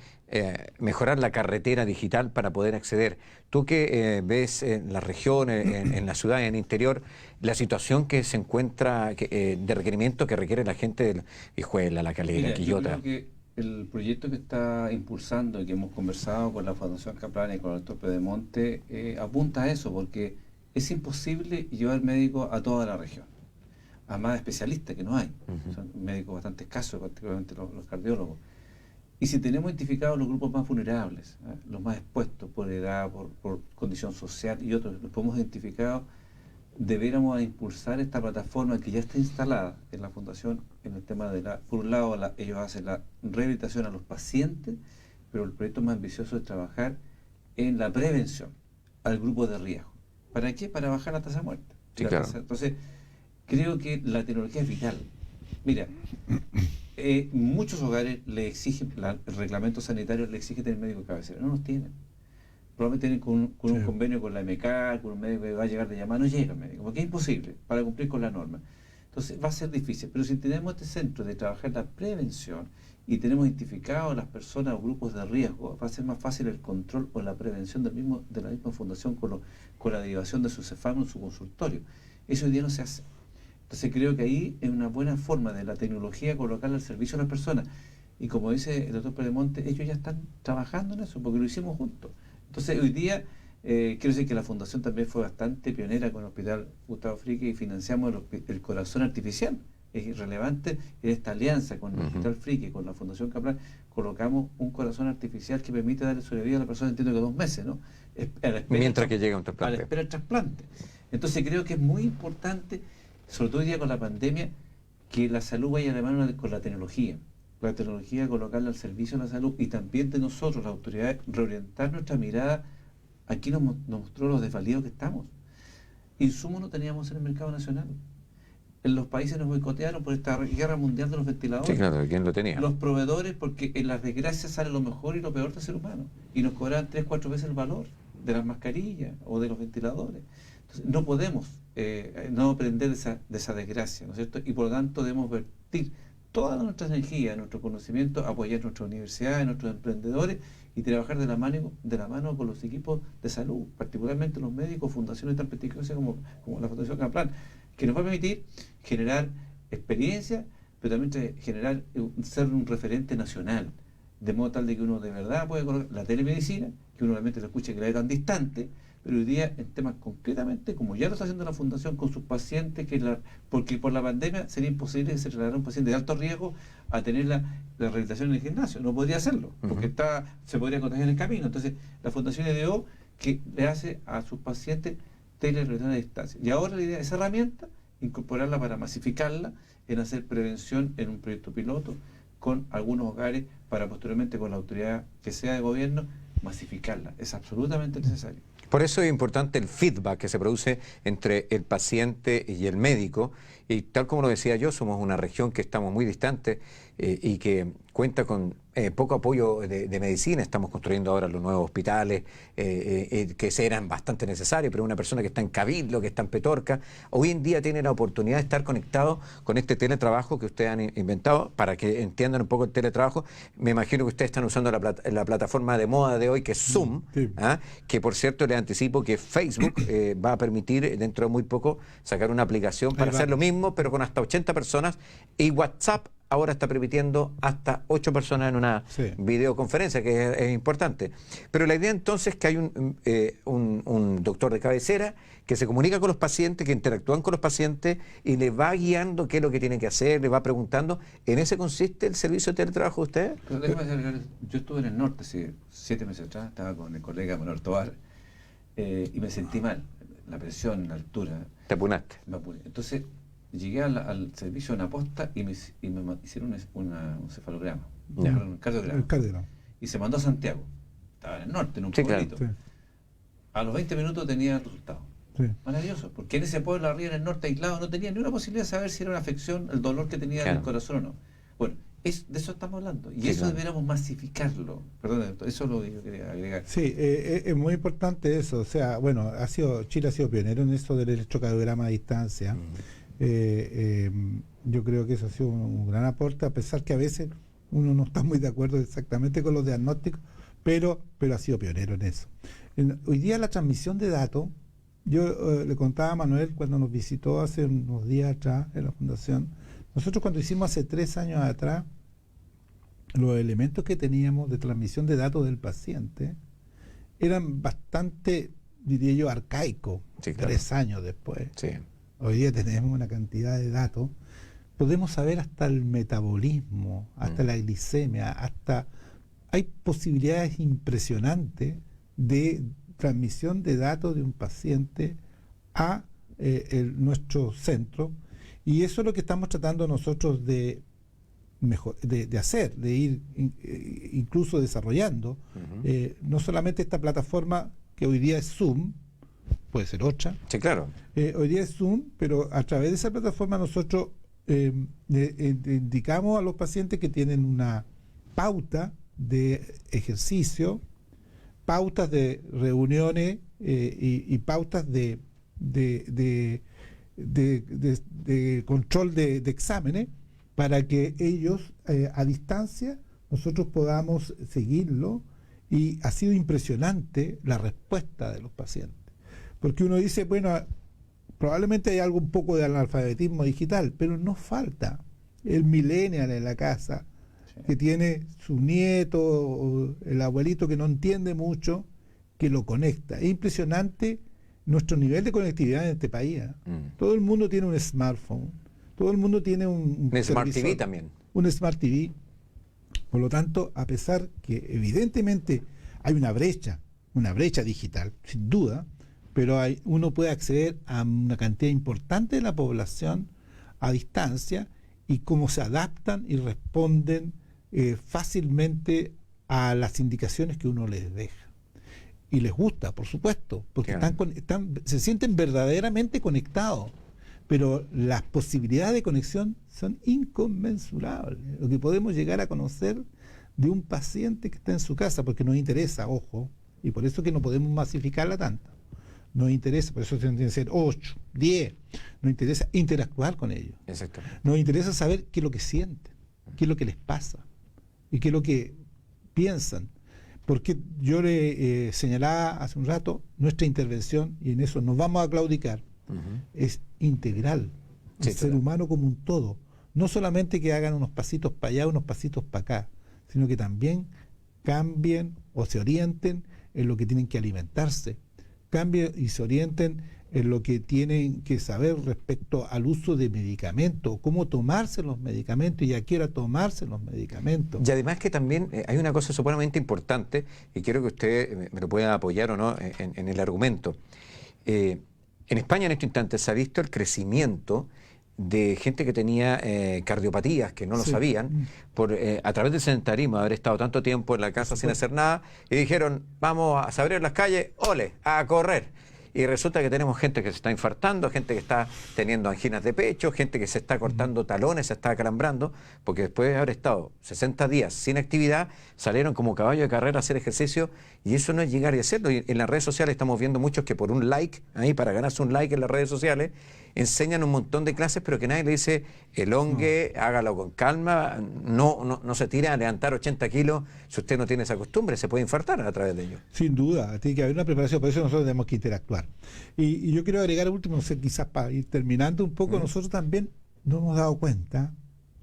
mejorar la carretera digital para poder acceder. Tú que ves en la región, en la ciudad, en el interior, la situación que se encuentra de requerimiento que requiere la gente de Hijuela, La Calera, Quillota. Yo creo que el proyecto que está impulsando y que hemos conversado con la Fundación Caplan y con el doctor Pedemonte apunta a eso, porque es imposible llevar médicos a toda la región, a más especialistas que no hay. Son médicos bastante escasos, particularmente los cardiólogos. Y si tenemos identificados los grupos más vulnerables, los más expuestos por edad, por condición social y otros, los podemos identificar, debiéramos impulsar esta plataforma que ya está instalada en la Fundación en el tema de por un lado ellos hacen la rehabilitación a los pacientes, pero el proyecto más ambicioso es trabajar en la prevención al grupo de riesgo. ¿Para qué? Para bajar la tasa de muerte. Sí, claro. Entonces, creo que la tecnología es vital. Mira, muchos hogares le exigen, el reglamento sanitario le exige tener médico de cabecera, no los tienen. probablemente tienen con un convenio con la MK, con un médico que va a llegar de llamada, no llega el médico, porque es imposible para cumplir con la norma. Entonces va a ser difícil, pero si tenemos este centro de trabajar la prevención y tenemos identificado a las personas o grupos de riesgo, va a ser más fácil el control o la prevención de la misma fundación con la derivación de su CEFAM en su consultorio. Eso hoy día no se hace. Entonces creo que ahí es una buena forma de la tecnología colocarla al servicio de las personas. Y como dice el doctor Pedemonte, ellos ya están trabajando en eso, porque lo hicimos juntos. Entonces hoy día, quiero decir que la Fundación también fue bastante pionera con el Hospital Gustavo Fricke y financiamos el corazón artificial. Es irrelevante en esta alianza con el Hospital Fricke, con la Fundación Kaplan, colocamos un corazón artificial que permite darle sobrevida a la persona, entiendo que 2 meses, ¿no? Mientras que llega un trasplante. A la espera del trasplante. Entonces creo que es muy importante, sobre todo hoy día con la pandemia, que la salud vaya de la mano con la tecnología. La tecnología, colocarla al servicio de la salud y también de nosotros, las autoridades, reorientar nuestra mirada. Aquí nos mostró los desvalidos que estamos. Insumos no teníamos en el mercado nacional. En los países nos boicotearon por esta guerra mundial de los ventiladores. Sí, claro, ¿quién lo tenía? Los proveedores, porque en las desgracias sale lo mejor y lo peor del ser humano. Y nos cobraban 3-4 veces el valor de las mascarillas o de los ventiladores. Entonces, no podemos no aprender de esa desgracia, ¿no es cierto? Y por lo tanto debemos vertir toda nuestra energía, nuestro conocimiento, apoyar nuestras universidades, nuestros emprendedores y trabajar de la mano con los equipos de salud, particularmente los médicos, fundaciones tan prestigiosas como la Fundación Kaplan, que nos va a permitir generar experiencia, pero también ser un referente nacional, de modo tal de que uno de verdad puede colocar la telemedicina, que uno realmente lo escuche que la ve tan distante, pero hoy día en temas concretamente, como ya lo está haciendo la Fundación con sus pacientes, porque por la pandemia sería imposible que se trasladara un paciente de alto riesgo a tener la rehabilitación en el gimnasio, no podría hacerlo, porque se podría contagiar en el camino. Entonces la Fundación ideó que le hace a sus pacientes telerehabilitación a distancia. Y ahora la idea es esa herramienta, incorporarla para masificarla, en hacer prevención en un proyecto piloto con algunos hogares para posteriormente con la autoridad que sea de gobierno masificarla. Es absolutamente necesario. Por eso es importante el feedback que se produce entre el paciente y el médico. Y tal como lo decía yo, somos una región que estamos muy distantes y que cuenta con poco apoyo de medicina. Estamos construyendo ahora los nuevos hospitales que eran bastante necesarios, pero una persona que está en Cabildo, que está en Petorca, hoy en día tiene la oportunidad de estar conectado con este teletrabajo que ustedes han inventado. Para que entiendan un poco el teletrabajo, me imagino que ustedes están usando la plataforma de moda de hoy, que es Zoom, que por cierto les anticipo que Facebook va a permitir dentro de muy poco sacar una aplicación para hacer lo mismo, pero con hasta 80 personas, y WhatsApp ahora está permitiendo hasta 8 personas en una videoconferencia, que es importante. Pero la idea entonces es que hay un doctor de cabecera que se comunica con los pacientes, que interactúan con los pacientes y les va guiando qué es lo que tienen que hacer, les va preguntando. ¿En ese consiste el servicio de teletrabajo de ustedes? Pero déjame agregar, yo estuve en el norte hace 7 meses atrás, estaba con el colega Manuel Tobar y me sentí mal, la presión, la altura. ¿Te apunaste? Me apuné. Entonces llegué al servicio de una posta y me hicieron un cefalograma, un cardiograma. Y se mandó a Santiago. Estaba en el norte, en un pueblito. Claro. A los 20 minutos tenía el resultado. Maravilloso, porque en ese pueblo arriba en el norte aislado no tenía ni una posibilidad de saber si era una afección, el dolor que tenía en el corazón o no. Bueno, de eso estamos hablando y eso deberíamos masificarlo. Perdón, eso es lo que yo quería agregar. Sí, es muy importante eso. O sea, bueno, Chile ha sido pionero en eso del electrocardiograma a distancia. Yo creo que eso ha sido un gran aporte, a pesar que a veces uno no está muy de acuerdo exactamente con los diagnósticos, pero ha sido pionero en eso. Hoy día la transmisión de datos, yo le contaba a Manuel cuando nos visitó hace unos días atrás en la Fundación, nosotros cuando hicimos hace 3 años atrás, los elementos que teníamos de transmisión de datos del paciente eran bastante, diría yo, arcaicos, 3 años después. Hoy día tenemos una cantidad de datos, podemos saber hasta el metabolismo, hasta la glicemia, hay posibilidades impresionantes de transmisión de datos de un paciente a nuestro centro, y eso es lo que estamos tratando nosotros de hacer, de ir incluso desarrollando, no solamente esta plataforma que hoy día es Zoom, puede ser otra. Sí, claro. Hoy día es Zoom, pero a través de esa plataforma nosotros indicamos a los pacientes que tienen una pauta de ejercicio pautas de reuniones y pautas de control de exámenes para que ellos a distancia nosotros podamos seguirlo, y ha sido impresionante la respuesta de los pacientes, porque uno dice, bueno, probablemente hay algo un poco de analfabetismo digital, pero no falta el millennial en la casa que tiene su nieto o el abuelito que no entiende mucho, que lo conecta. Es impresionante nuestro nivel de conectividad en este país. Todo el mundo tiene un smartphone, todo el mundo tiene un Smart TV también. Un Smart TV. Por lo tanto, a pesar que evidentemente hay una brecha digital, sin duda, pero uno puede acceder a una cantidad importante de la población a distancia, y cómo se adaptan y responden fácilmente a las indicaciones que uno les deja. Y les gusta, por supuesto, porque se sienten verdaderamente conectados, pero las posibilidades de conexión son inconmensurables. Lo que podemos llegar a conocer de un paciente que está en su casa, porque nos interesa, ojo, y por eso que no podemos masificarla tanto. Nos interesa, por eso tienen que ser 8, 10, nos interesa interactuar con ellos. Exactamente. Nos interesa saber qué es lo que sienten, qué es lo que les pasa y qué es lo que piensan. Porque yo le señalaba hace un rato, nuestra intervención, y en eso nos vamos a claudicar, es integral, el ser humano como un todo. No solamente que hagan unos pasitos para allá, unos pasitos para acá, sino que también cambien o se orienten en lo que tienen que alimentarse, cambien y se orienten en lo que tienen que saber respecto al uso de medicamentos, cómo tomarse los medicamentos y a qué hora tomarse los medicamentos. Y además que también hay una cosa supremamente importante, y quiero que usted me lo pueda apoyar o no en el argumento. En España en este instante se ha visto el crecimiento de gente que tenía cardiopatías, que no lo sabían, a través del sedentarismo, haber estado tanto tiempo en la casa sin hacer nada, y dijeron, vamos a salir a las calles, ole, a correr. Y resulta que tenemos gente que se está infartando, gente que está teniendo anginas de pecho, gente que se está cortando talones, se está acalambrando, porque después de haber estado 60 días sin actividad, salieron como caballo de carrera a hacer ejercicio, y eso no es llegar y hacerlo. Y en las redes sociales estamos viendo muchos que por un like, ahí para ganarse un like en las redes sociales, enseñan un montón de clases, pero que nadie le dice, elongue, hágalo con calma, no se tire a levantar 80 kilos, si usted no tiene esa costumbre, se puede infartar a través de ello. Sin duda, tiene que haber una preparación, por eso nosotros tenemos que interactuar. Y yo quiero agregar último, no sé, quizás para ir terminando un poco, nosotros también no hemos dado cuenta,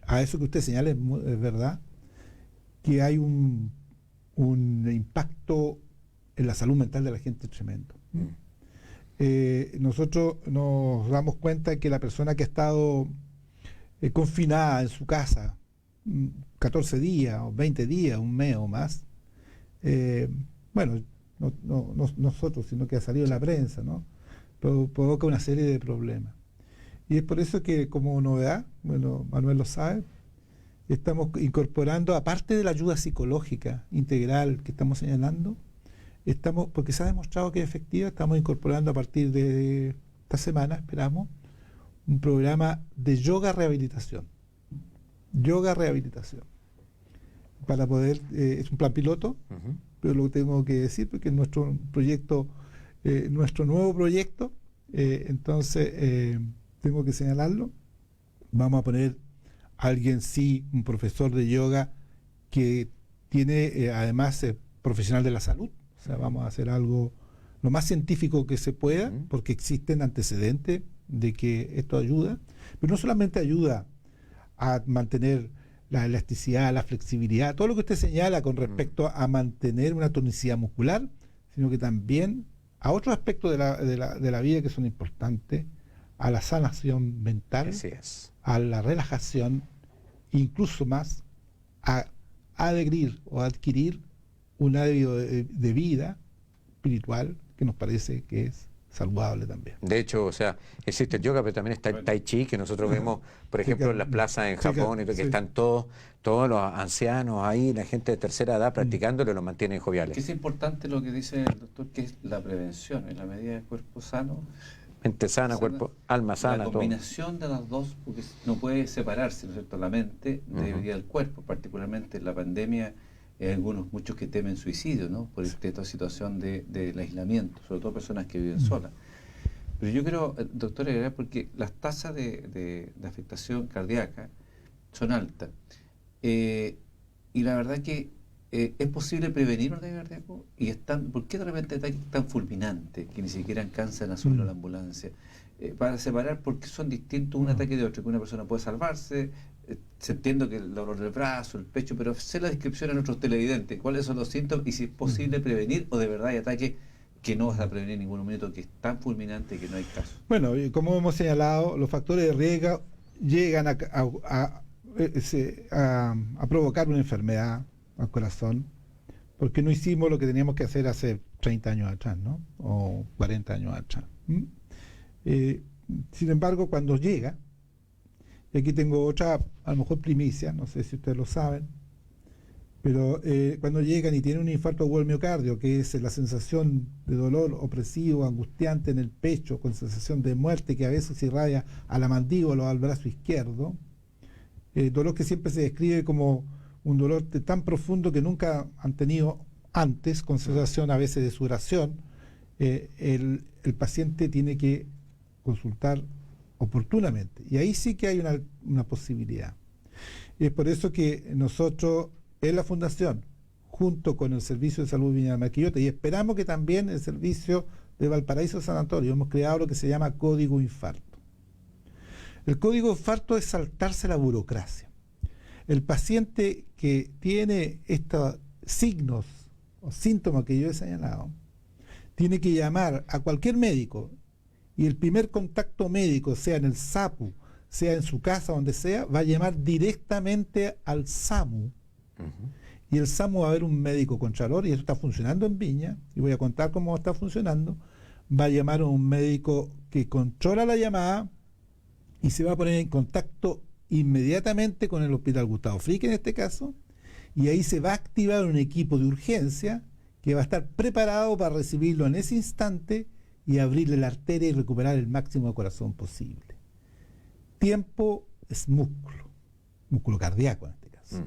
a eso que usted señala es verdad, que hay un impacto en la salud mental de la gente tremendo. Nosotros nos damos cuenta que la persona que ha estado confinada en su casa 14 días o 20 días, un mes o más, bueno, no nosotros, sino que ha salido en la prensa, ¿no? Provoca una serie de problemas. Y es por eso que, como novedad, bueno, Manuel lo sabe, estamos incorporando, aparte de la ayuda psicológica integral que estamos señalando, porque se ha demostrado que es efectiva, estamos incorporando a partir de esta semana, esperamos, un programa de yoga rehabilitación. Yoga rehabilitación. Para poder, es un plan piloto, pero lo tengo que decir porque es nuestro proyecto, nuestro nuevo proyecto, entonces tengo que señalarlo. Vamos a poner a alguien, sí, un profesor de yoga que tiene además profesional de la salud. O sea, vamos a hacer algo lo más científico que se pueda, porque existen antecedentes de que esto ayuda, pero no solamente ayuda a mantener la elasticidad, la flexibilidad, todo lo que usted señala con respecto a mantener una tonicidad muscular, sino que también a otros aspectos de la vida que son importantes, a la sanación mental, a la relajación, incluso más a adquirir un hábito de vida espiritual que nos parece que es saludable también. De hecho, o sea, existe el yoga, pero también está el tai chi, que nosotros vemos, por ejemplo, en las plazas en Japón, y que están todos los ancianos ahí, la gente de tercera edad practicándolo, y los mantienen joviales. Es importante lo que dice el doctor, que es la prevención, en la medida de cuerpo sano. Mente sana, cuerpo, alma sana, la combinación de las dos, porque no puede separarse, ¿no es cierto?, la mente del cuerpo, particularmente en la pandemia. hay muchos que temen suicidio, ¿no? Por esta situación del aislamiento, sobre todo personas que viven solas. Pero yo creo, doctor, agregar, porque las tasas de afectación cardíaca son altas. Y la verdad que es posible prevenir un ataque cardíaco, y ¿por qué de repente ataques tan fulminantes que ni siquiera alcanzan a subir a la ambulancia? Para separar, porque son distintos un ataque de otro, que una persona puede salvarse. Se entiende que el dolor del brazo, el pecho, pero sé la descripción a nuestros televidentes, cuáles son los síntomas y si es posible prevenir, o de verdad hay ataques que no vas a prevenir en ningún momento, que es tan fulminante que no hay caso. Bueno, como hemos señalado, los factores de riesgo llegan a provocar una enfermedad al corazón, porque no hicimos lo que teníamos que hacer hace 30 años atrás, ¿no? O 40 años atrás. Sin embargo, cuando llega, y aquí tengo otra, a lo mejor primicia, no sé si ustedes lo saben, pero cuando llegan y tienen un infarto agudo del miocardio, que es la sensación de dolor opresivo, angustiante en el pecho, con sensación de muerte que a veces irradia a la mandíbula o al brazo izquierdo, dolor que siempre se describe como un dolor tan profundo que nunca han tenido antes, con sensación a veces de sudoración, el paciente tiene que consultar oportunamente, y ahí sí que hay una posibilidad. Y es por eso que nosotros en la Fundación, junto con el Servicio de Salud Viña del Mar Quillota, y esperamos que también el Servicio de Valparaíso Sanatorio, hemos creado lo que se llama Código Infarto. El Código Infarto es saltarse la burocracia. El paciente que tiene estos signos o síntomas que yo he señalado, tiene que llamar a cualquier médico, y el primer contacto médico, sea en el SAPU, sea en su casa, donde sea, va a llamar directamente al SAMU. Y el SAMU va a haber un médico contralor, y eso está funcionando en Viña, y voy a contar cómo está funcionando. Va a llamar a un médico que controla la llamada y se va a poner en contacto inmediatamente con el Hospital Gustavo Fricke en este caso, y ahí se va a activar un equipo de urgencia que va a estar preparado para recibirlo en ese instante y abrirle la arteria y recuperar el máximo de corazón posible. Tiempo es músculo cardíaco en este caso.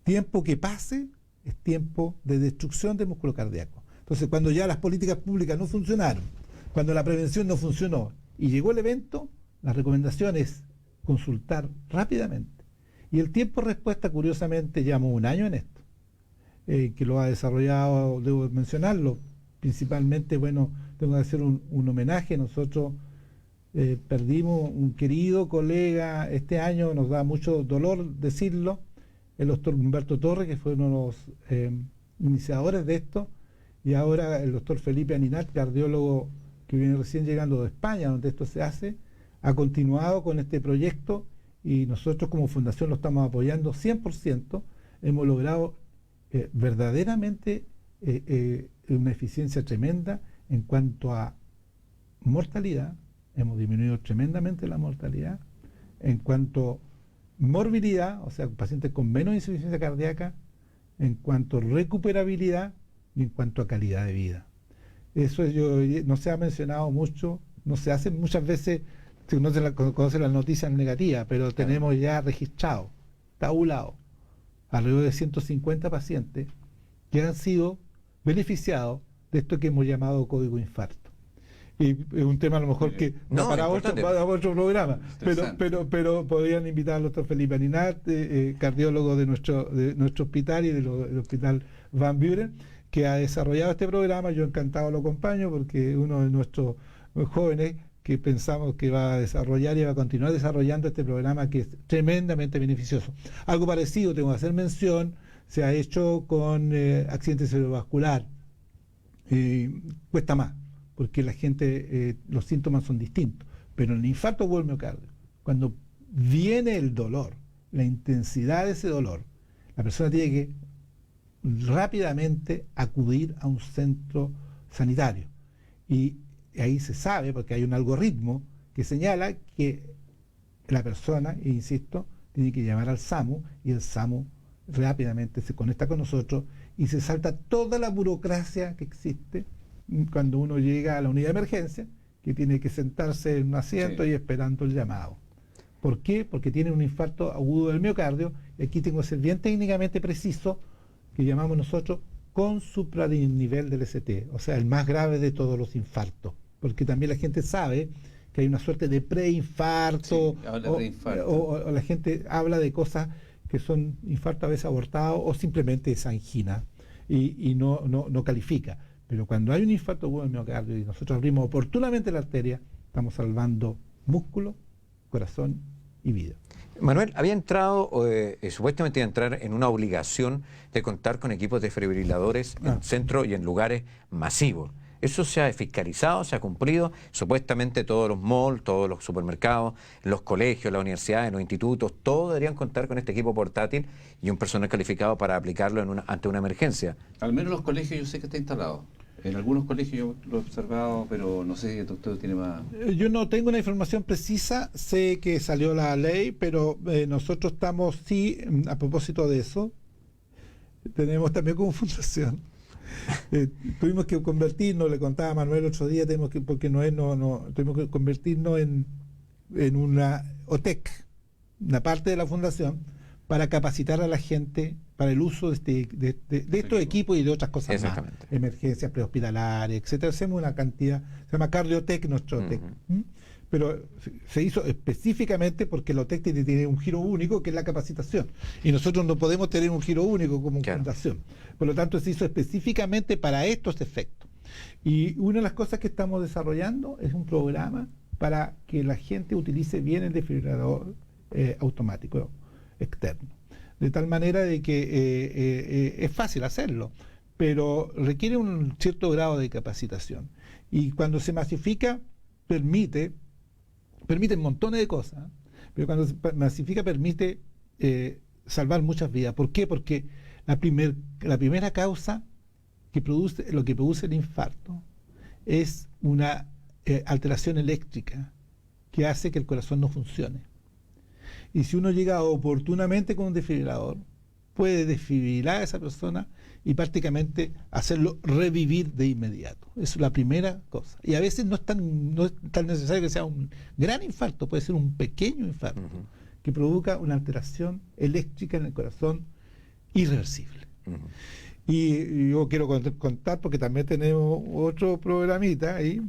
Tiempo que pase es tiempo de destrucción del músculo cardíaco. Entonces, cuando ya las políticas públicas no funcionaron, cuando la prevención no funcionó y llegó el evento, la recomendación es consultar rápidamente. Y el tiempo de respuesta, curiosamente, llevamos un año en esto, que lo ha desarrollado, debo mencionarlo, principalmente, bueno, tengo que hacer un homenaje. Nosotros perdimos un querido colega este año, nos da mucho dolor decirlo, el doctor Humberto Torres, que fue uno de los iniciadores de esto, y ahora el doctor Felipe Aninat, cardiólogo que viene recién llegando de España, donde esto se hace, ha continuado con este proyecto, y nosotros como fundación lo estamos apoyando 100%. Hemos logrado verdaderamente una eficiencia tremenda en cuanto a mortalidad. Hemos disminuido tremendamente la mortalidad. En cuanto morbilidad, o sea, pacientes con menos insuficiencia cardíaca, en cuanto a recuperabilidad y en cuanto a calidad de vida. Eso no se ha mencionado mucho, no se hace muchas veces, no se conoce las noticias negativas, pero tenemos ya registrado, tabulado, alrededor de 150 pacientes que han sido beneficiados de esto que hemos llamado Código Infarto. Y es un tema a lo mejor que para otro programa, pero podrían invitar al doctor Felipe Aninat, cardiólogo de nuestro hospital y del Hospital Van Buren, que ha desarrollado este programa. Yo encantado lo acompaño, porque uno de nuestros jóvenes que pensamos que va a desarrollar y va a continuar desarrollando este programa, que es tremendamente beneficioso. Algo parecido, tengo que hacer mención, se ha hecho con accidente cerebrovascular. Cuesta más, porque la gente, los síntomas son distintos, pero en el infarto agudo del miocardio, cuando viene el dolor, la intensidad de ese dolor, la persona tiene que rápidamente acudir a un centro sanitario, y ahí se sabe, porque hay un algoritmo que señala que la persona, insisto, tiene que llamar al SAMU, y el SAMU rápidamente se conecta con nosotros y se salta toda la burocracia que existe cuando uno llega a la unidad de emergencia, que tiene que sentarse en un asiento y esperando el llamado. ¿Por qué? Porque tiene un infarto agudo del miocardio, y aquí tengo que ser bien técnicamente preciso. que llamamos nosotros con supranivel del ST, o sea, el más grave de todos los infartos, porque también la gente sabe que hay una suerte de preinfarto, o la gente habla de cosas que son infartos a veces abortados o simplemente es angina y no califica. Pero cuando hay un infarto agudo del miocardio y nosotros abrimos oportunamente la arteria, estamos salvando músculo, corazón y vida. Manuel, había entrado, supuestamente iba a entrar en una obligación de contar con equipos desfibriladores en centros y en lugares masivos. ¿Eso se ha fiscalizado, se ha cumplido? Supuestamente todos los malls, todos los supermercados, los colegios, las universidades, los institutos, todos deberían contar con este equipo portátil y un personal calificado para aplicarlo ante una emergencia. Al menos los colegios yo sé que está instalado. En algunos colegios yo lo he observado, pero no sé si el doctor tiene más... Yo no tengo una información precisa, sé que salió la ley, pero nosotros estamos, sí, a propósito de eso, tenemos también como fundación. Tuvimos que convertirnos, le contaba a Manuel otro día, tuvimos que convertirnos en una OTEC, una parte de la fundación, para capacitar a la gente para el uso de estos equipos y de otras cosas más, emergencias prehospitalarias, etcétera. Hacemos una cantidad, se llama Cardiotec nuestro OTEC. Pero se hizo específicamente porque la OTEC tiene un giro único, que es la capacitación, y nosotros no podemos tener un giro único como fundación. Por lo tanto, se hizo específicamente para estos efectos. Y una de las cosas que estamos desarrollando es un programa para que la gente utilice bien el desfibrilador automático externo, de tal manera de que es fácil hacerlo, pero requiere un cierto grado de capacitación, y cuando se masifica permite montones de cosas, pero cuando se masifica permite salvar muchas vidas. ¿Por qué? Porque la primera causa que produce el infarto es una alteración eléctrica que hace que el corazón no funcione. Y si uno llega oportunamente con un desfibrilador, puede desfibrilar a esa persona y prácticamente hacerlo revivir de inmediato. Es la primera cosa. Y a veces no es tan necesario que sea un gran infarto, puede ser un pequeño infarto que provoca una alteración eléctrica en el corazón irreversible. Y yo quiero contar, porque también tenemos otro programita ahí,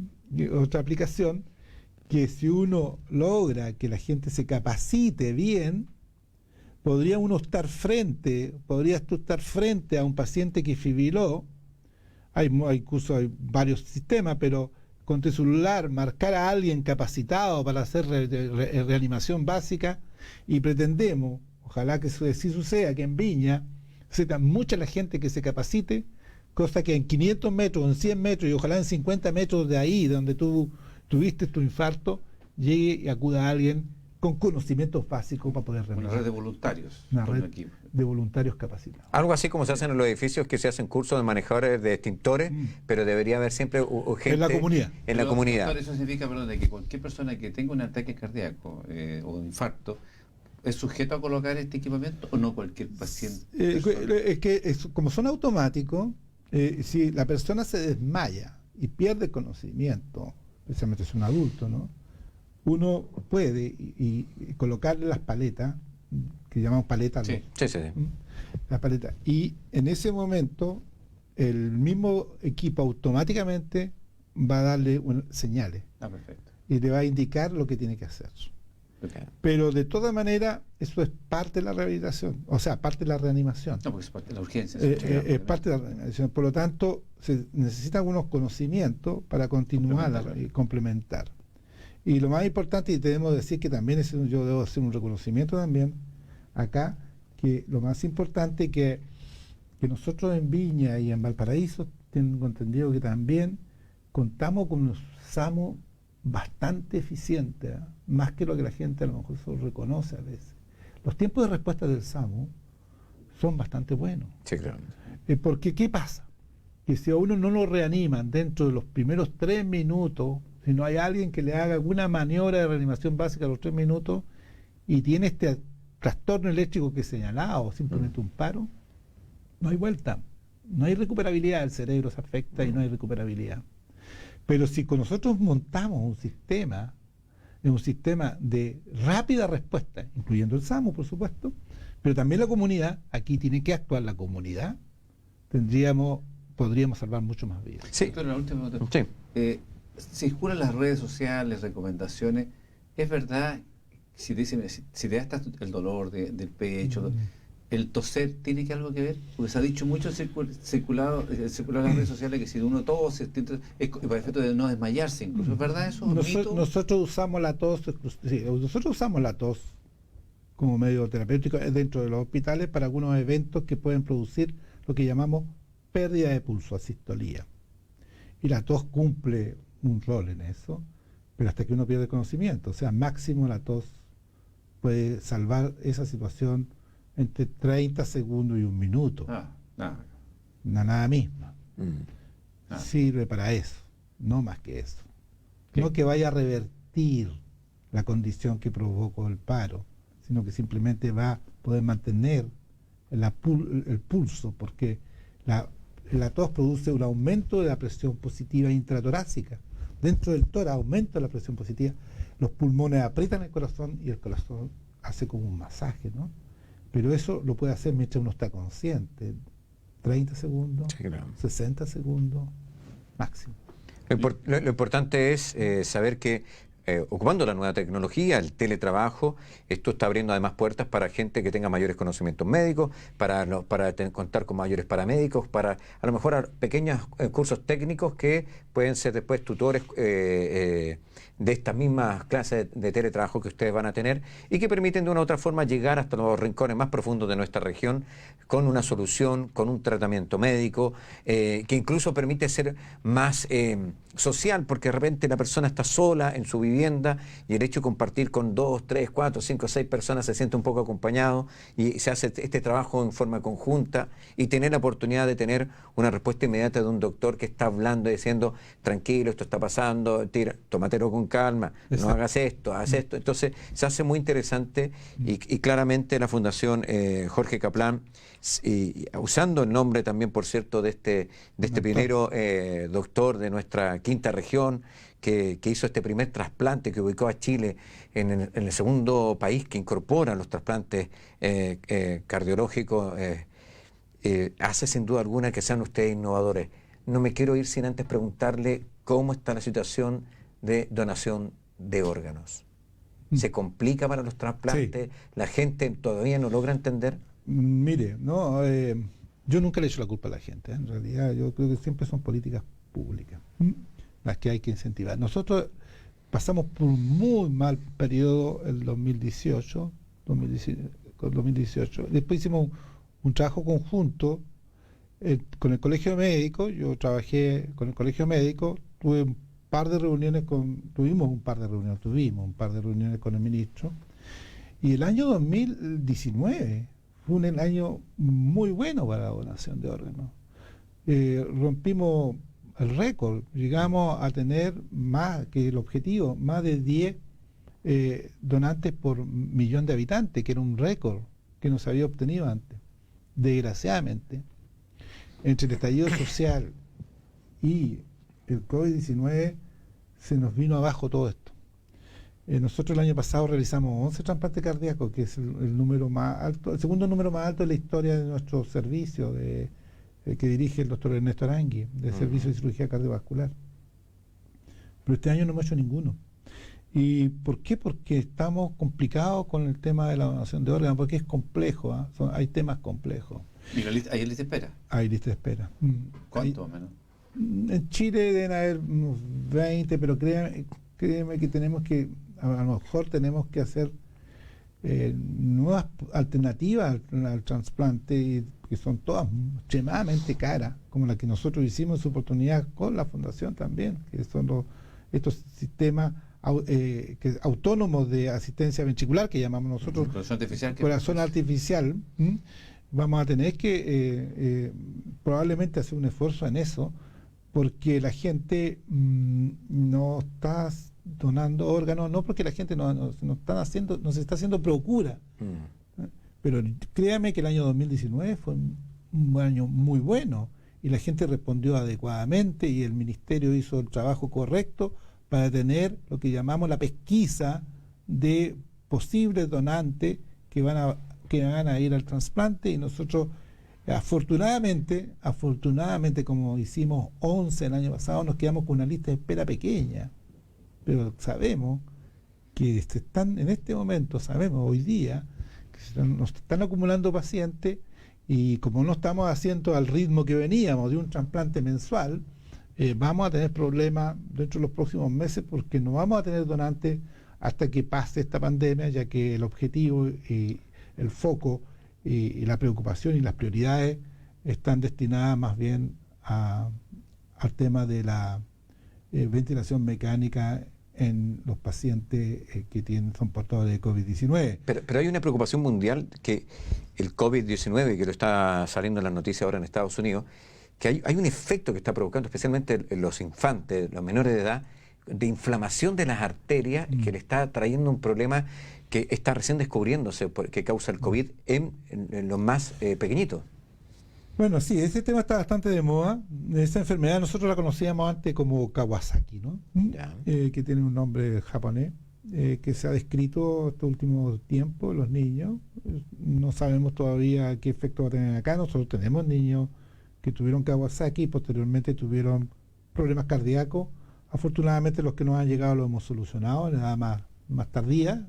otra aplicación, que si uno logra que la gente se capacite bien, podría estar frente a un paciente que fibriló. Hay varios sistemas, pero con tu celular marcar a alguien capacitado para hacer reanimación básica, y pretendemos, ojalá que eso sí suceda, que en Viña sea mucha la gente que se capacite, cosa que en 500 metros, en 100 metros y ojalá en 50 metros de ahí, donde tú tuviste tu infarto, llegue y acuda a alguien con conocimientos básicos para poder reanimar. Una red de voluntarios. Una red de voluntarios capacitados. Algo así como se hacen en los edificios, que se hacen cursos de manejadores de extintores, pero debería haber siempre gente en la comunidad. En la comunidad. Eso significa, de que cualquier persona que tenga un ataque cardíaco o un infarto ¿es sujeto a colocar este equipamiento o no cualquier paciente? Es que como son automáticos, si la persona se desmaya y pierde conocimiento, especialmente si es un adulto, ¿no?, uno puede y colocarle las paletas, que llamamos paletas. Sí. Las paletas. Y en ese momento, el mismo equipo automáticamente va a darle señales. Perfecto. Y le va a indicar lo que tiene que hacer. Okay. Pero de todas maneras, eso es parte de la rehabilitación, o sea, parte de la reanimación. No, porque es parte de la urgencia. Es parte de la reanimación. Por lo tanto, se necesitan algunos conocimientos para continuar y complementar. Y lo más importante, y debemos decir que también yo debo hacer un reconocimiento también acá, que lo más importante que nosotros en Viña y en Valparaíso, tengo entendido que también contamos con unos SAMU bastante eficientes, más que lo que la gente a lo mejor solo reconoce a veces. Los tiempos de respuesta del SAMU son bastante buenos. Sí, claro. Porque ¿qué pasa? Que si a uno no lo reaniman dentro de los primeros 3 minutos, si no hay alguien que le haga alguna maniobra de reanimación básica a los 3 minutos y tiene este trastorno eléctrico que he señalado, o simplemente un paro, no hay vuelta, no hay recuperabilidad, el cerebro se afecta y no hay recuperabilidad. Pero si con nosotros montamos un sistema de rápida respuesta, incluyendo el SAMU, por supuesto, pero también la comunidad, aquí tiene que actuar la comunidad podríamos salvar mucho más vidas. Sí. Doctor, la última pregunta. Sí. Circulan las redes sociales, recomendaciones. ¿Es verdad, si te da hasta el dolor del pecho, el toser tiene algo que ver? Porque se ha dicho mucho circulado en las redes sociales que si uno tose, es para efecto de no desmayarse incluso. ¿Es verdad eso? Nosotros usamos la tos, como medio terapéutico dentro de los hospitales para algunos eventos que pueden producir lo que llamamos pérdida de pulso, asistolía. Y la tos cumple un rol en eso, pero hasta que uno pierde conocimiento. O sea, máximo la tos puede salvar esa situación entre 30 segundos y un minuto. Nada misma. Sirve para eso, no más que eso. No que vaya a revertir la condición que provocó el paro, sino que simplemente va a poder mantener el pulso, porque la tos produce un aumento de la presión positiva intratorácica. Dentro del tórax aumenta la presión positiva, los pulmones aprietan el corazón y el corazón hace como un masaje, ¿no? Pero eso lo puede hacer mientras uno está consciente, 30 segundos, sí, claro. 60 segundos, máximo. Lo importante es saber que ocupando la nueva tecnología, el teletrabajo, esto está abriendo además puertas para gente que tenga mayores conocimientos médicos, para contar con mayores paramédicos, para a lo mejor pequeños cursos técnicos que pueden ser después tutores de estas mismas clases de teletrabajo que ustedes van a tener y que permiten de una u otra forma llegar hasta los rincones más profundos de nuestra región con una solución, con un tratamiento médico, que incluso permite ser más social, porque de repente la persona está sola en su vivienda y el hecho de compartir con 2, 3, 4, 5, 6 personas se siente un poco acompañado y se hace este trabajo en forma conjunta y tener la oportunidad de tener una respuesta inmediata de un doctor que está hablando y diciendo tranquilo, esto está pasando, tómatelo con calma, no hagas esto, haz esto. Entonces se hace muy interesante y claramente la Fundación Jorge Kaplan, usando el nombre también, por cierto, de este pionero doctor de nuestra quinta región, que hizo este primer trasplante, que ubicó a Chile en el segundo país que incorpora los trasplantes cardiológicos, hace sin duda alguna que sean ustedes innovadores. No me quiero ir sin antes preguntarle cómo está la situación de donación de órganos. ¿Se complica para los trasplantes? Sí. ¿La gente todavía no logra entender? Mire, yo nunca le echo la culpa a la gente. En realidad, yo creo que siempre son políticas públicas las que hay que incentivar. Nosotros pasamos por un muy mal periodo el 2018. Después hicimos un trabajo conjunto con el Colegio Médico. Yo trabajé con el Colegio Médico, tuvimos un par de reuniones con el ministro. Y el año 2019 fue un año muy bueno para la donación de órganos. Rompimos el récord, llegamos a tener más que el objetivo, más de 10 donantes por millón de habitantes, que era un récord que no se había obtenido antes. Desgraciadamente, entre el estallido social y el COVID-19 se nos vino abajo todo esto. Nosotros el año pasado realizamos 11 trasplantes cardíacos, que es el número más alto, el segundo número más alto de la historia de nuestro servicio que dirige el doctor Ernesto Arangui, del Servicio de Cirugía Cardiovascular. Pero este año no hemos hecho ninguno. ¿Y por qué? Porque estamos complicados con el tema de la donación de órganos, porque es complejo, hay temas complejos. ¿Y hay lista de espera? Hay lista de espera. ¿Cuánto menos? En Chile deben haber unos 20, pero créeme que tenemos que, a lo mejor tenemos que hacer nuevas alternativas al trasplante, que son todas extremadamente caras, como la que nosotros hicimos en su oportunidad con la Fundación también, que son estos sistemas autónomos de asistencia ventricular, que llamamos nosotros corazón artificial. Vamos a tener que probablemente hacer un esfuerzo en eso, porque la gente no está donando órganos, no porque la gente no se está haciendo procura. Pero créame que el año 2019 fue un año muy bueno y la gente respondió adecuadamente y el ministerio hizo el trabajo correcto para tener lo que llamamos la pesquisa de posibles donantes que van a ir al trasplante, y nosotros Afortunadamente, como hicimos 11 el año pasado, nos quedamos con una lista de espera pequeña, pero sabemos que en este momento, sabemos hoy día, que nos están acumulando pacientes, y como no estamos haciendo al ritmo que veníamos de un trasplante mensual, vamos a tener problemas dentro de los próximos meses, porque no vamos a tener donantes hasta que pase esta pandemia, ya que el objetivo y el foco y la preocupación y las prioridades están destinadas más bien al tema de la ventilación mecánica en los pacientes que son portadores de COVID-19. Pero hay una preocupación mundial, que el COVID-19, que lo está saliendo en las noticias ahora en Estados Unidos, que hay un efecto que está provocando, especialmente en los infantes, los menores de edad, de inflamación de las arterias, que le está trayendo un problema que está recién descubriéndose, que causa el COVID en los más pequeñitos. Bueno, sí, ese tema está bastante de moda. Esa enfermedad nosotros la conocíamos antes como Kawasaki, ¿no? Que tiene un nombre japonés, que se ha descrito este último tiempo en los niños. No sabemos todavía qué efecto va a tener acá. Nosotros tenemos niños que tuvieron Kawasaki y posteriormente tuvieron problemas cardíacos. Afortunadamente los que nos han llegado los hemos solucionado en edad más tardía,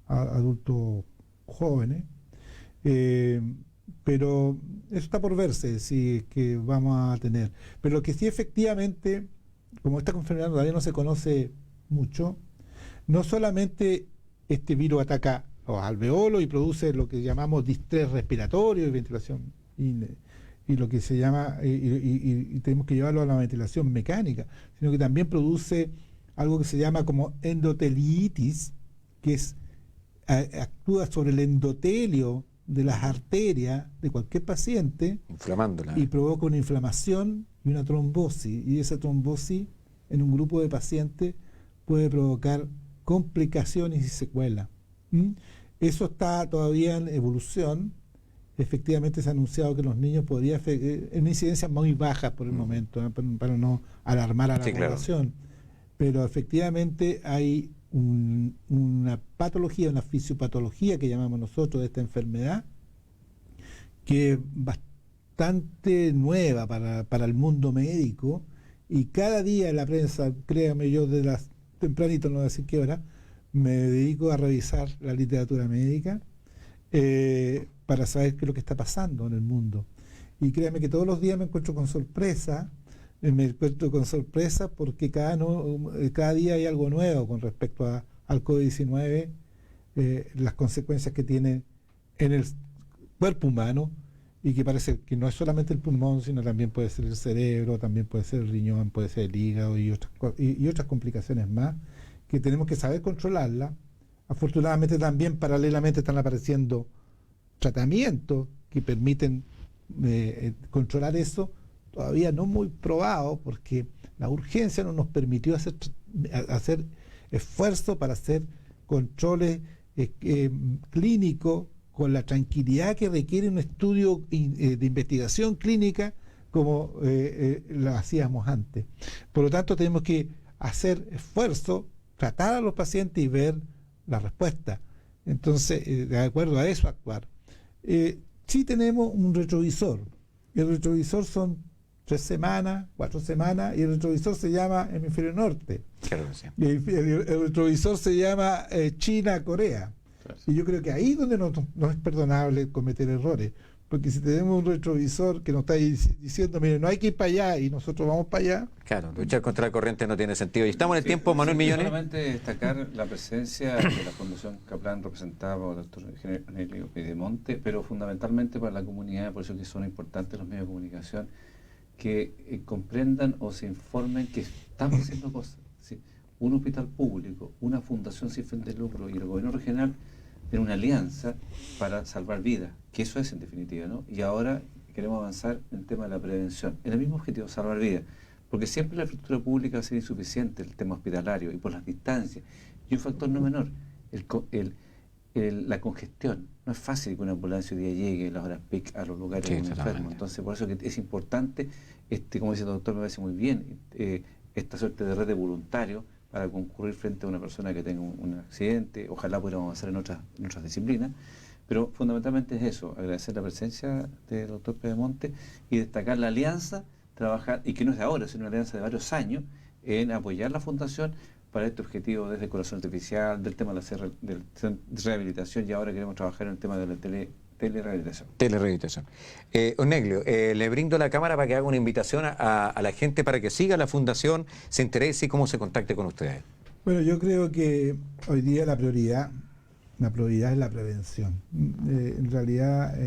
adultos jóvenes. Pero eso está por verse, si es que vamos a tener. Pero lo que sí, efectivamente, como esta enfermedad todavía no se conoce mucho, no solamente este virus ataca los alveolos y produce lo que llamamos distrés respiratorio y ventilación, y lo que se llama, y tenemos que llevarlo a la ventilación mecánica, sino que también produce algo que se llama como endoteliitis, que actúa sobre el endotelio de las arterias de cualquier paciente, inflamándola, y provoca una inflamación y una trombosis, y esa trombosis en un grupo de pacientes puede provocar complicaciones y secuelas. Eso está todavía en evolución. Efectivamente se ha anunciado que los niños podrían en incidencias muy bajas por el momento, para no alarmar a la población, pero efectivamente hay una patología, una fisiopatología que llamamos nosotros de esta enfermedad, que es bastante nueva para el mundo médico, y cada día en la prensa, créame, yo de las tempranito, no voy a decir qué hora, me dedico a revisar la literatura médica para saber qué es lo que está pasando en el mundo. Y créame que todos los días me encuentro con sorpresa. Porque cada día hay algo nuevo con respecto al COVID-19, las consecuencias que tiene en el cuerpo humano, y que parece que no es solamente el pulmón, sino también puede ser el cerebro, también puede ser el riñón, puede ser el hígado y otras complicaciones más, que tenemos que saber controlarlas. Afortunadamente también paralelamente están apareciendo tratamientos que permiten controlar eso, todavía no muy probado, porque la urgencia no nos permitió hacer esfuerzo para hacer controles clínicos con la tranquilidad que requiere un estudio de investigación clínica como lo hacíamos antes. Por lo tanto, tenemos que hacer esfuerzo, tratar a los pacientes y ver la respuesta. Entonces, de acuerdo a eso, actuar. Sí tenemos un retrovisor. El retrovisor son 3 semanas, 4 semanas, y el retrovisor se llama hemisferio norte. Claro que sí. Y el retrovisor se llama China-Corea. Claro. Y yo creo que ahí es donde no es perdonable cometer errores. Porque si tenemos un retrovisor que nos está diciendo, mire, no hay que ir para allá, y nosotros vamos para allá. Claro, luchar contra la corriente no tiene sentido. Y estamos en el tiempo, Manuel Millones. Solamente destacar la presencia de la Fundación Kaplan, representada por el doctor Cornelio Piedemonte, pero fundamentalmente para la comunidad, por eso que son importantes los medios de comunicación, que comprendan o se informen que estamos haciendo cosas. ¿Sí? Un hospital público, una fundación sin fin de lucro y el gobierno regional tienen una alianza para salvar vidas, que eso es en definitiva, ¿no? Y ahora queremos avanzar en el tema de la prevención, en el mismo objetivo, salvar vidas, porque siempre la infraestructura pública va a ser insuficiente, el tema hospitalario, y por las distancias. Y un factor no menor, la congestión. No es fácil que una ambulancia hoy día llegue a las horas peak a los lugares de un enfermo. Entonces, por eso que es importante, como dice el doctor, me parece muy bien, esta suerte de red de voluntarios para concurrir frente a una persona que tenga un accidente. Ojalá pudiéramos avanzar en otras disciplinas, Pero fundamentalmente es eso, agradecer la presencia del doctor Pedemonte y destacar la alianza, trabajar, y que no es de ahora, sino una alianza de varios años, en apoyar la Fundación para este objetivo desde el corazón artificial, del tema de la rehabilitación, y ahora queremos trabajar en el tema de la telerehabilitación. Telerehabilitación. Oneglio, le brindo la cámara para que haga una invitación a la gente para que siga la Fundación, se interese y cómo se contacte con ustedes. Bueno, yo creo que hoy día la prioridad es la prevención. En realidad,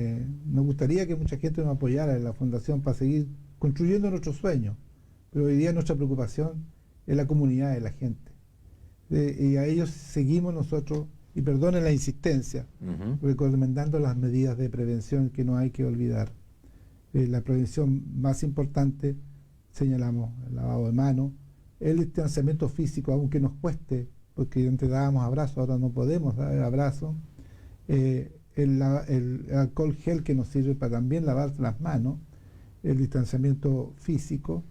nos gustaría que mucha gente nos apoyara en la Fundación para seguir construyendo nuestros sueños, pero hoy día nuestra preocupación es la comunidad, de la gente. Y a ellos seguimos nosotros, y perdonen la insistencia, recomendando las medidas de prevención que no hay que olvidar. La prevención más importante, señalamos, el lavado de manos, el distanciamiento físico, aunque nos cueste, porque antes dábamos abrazos, ahora no podemos dar abrazos, el alcohol gel que nos sirve para también lavar las manos, el distanciamiento físico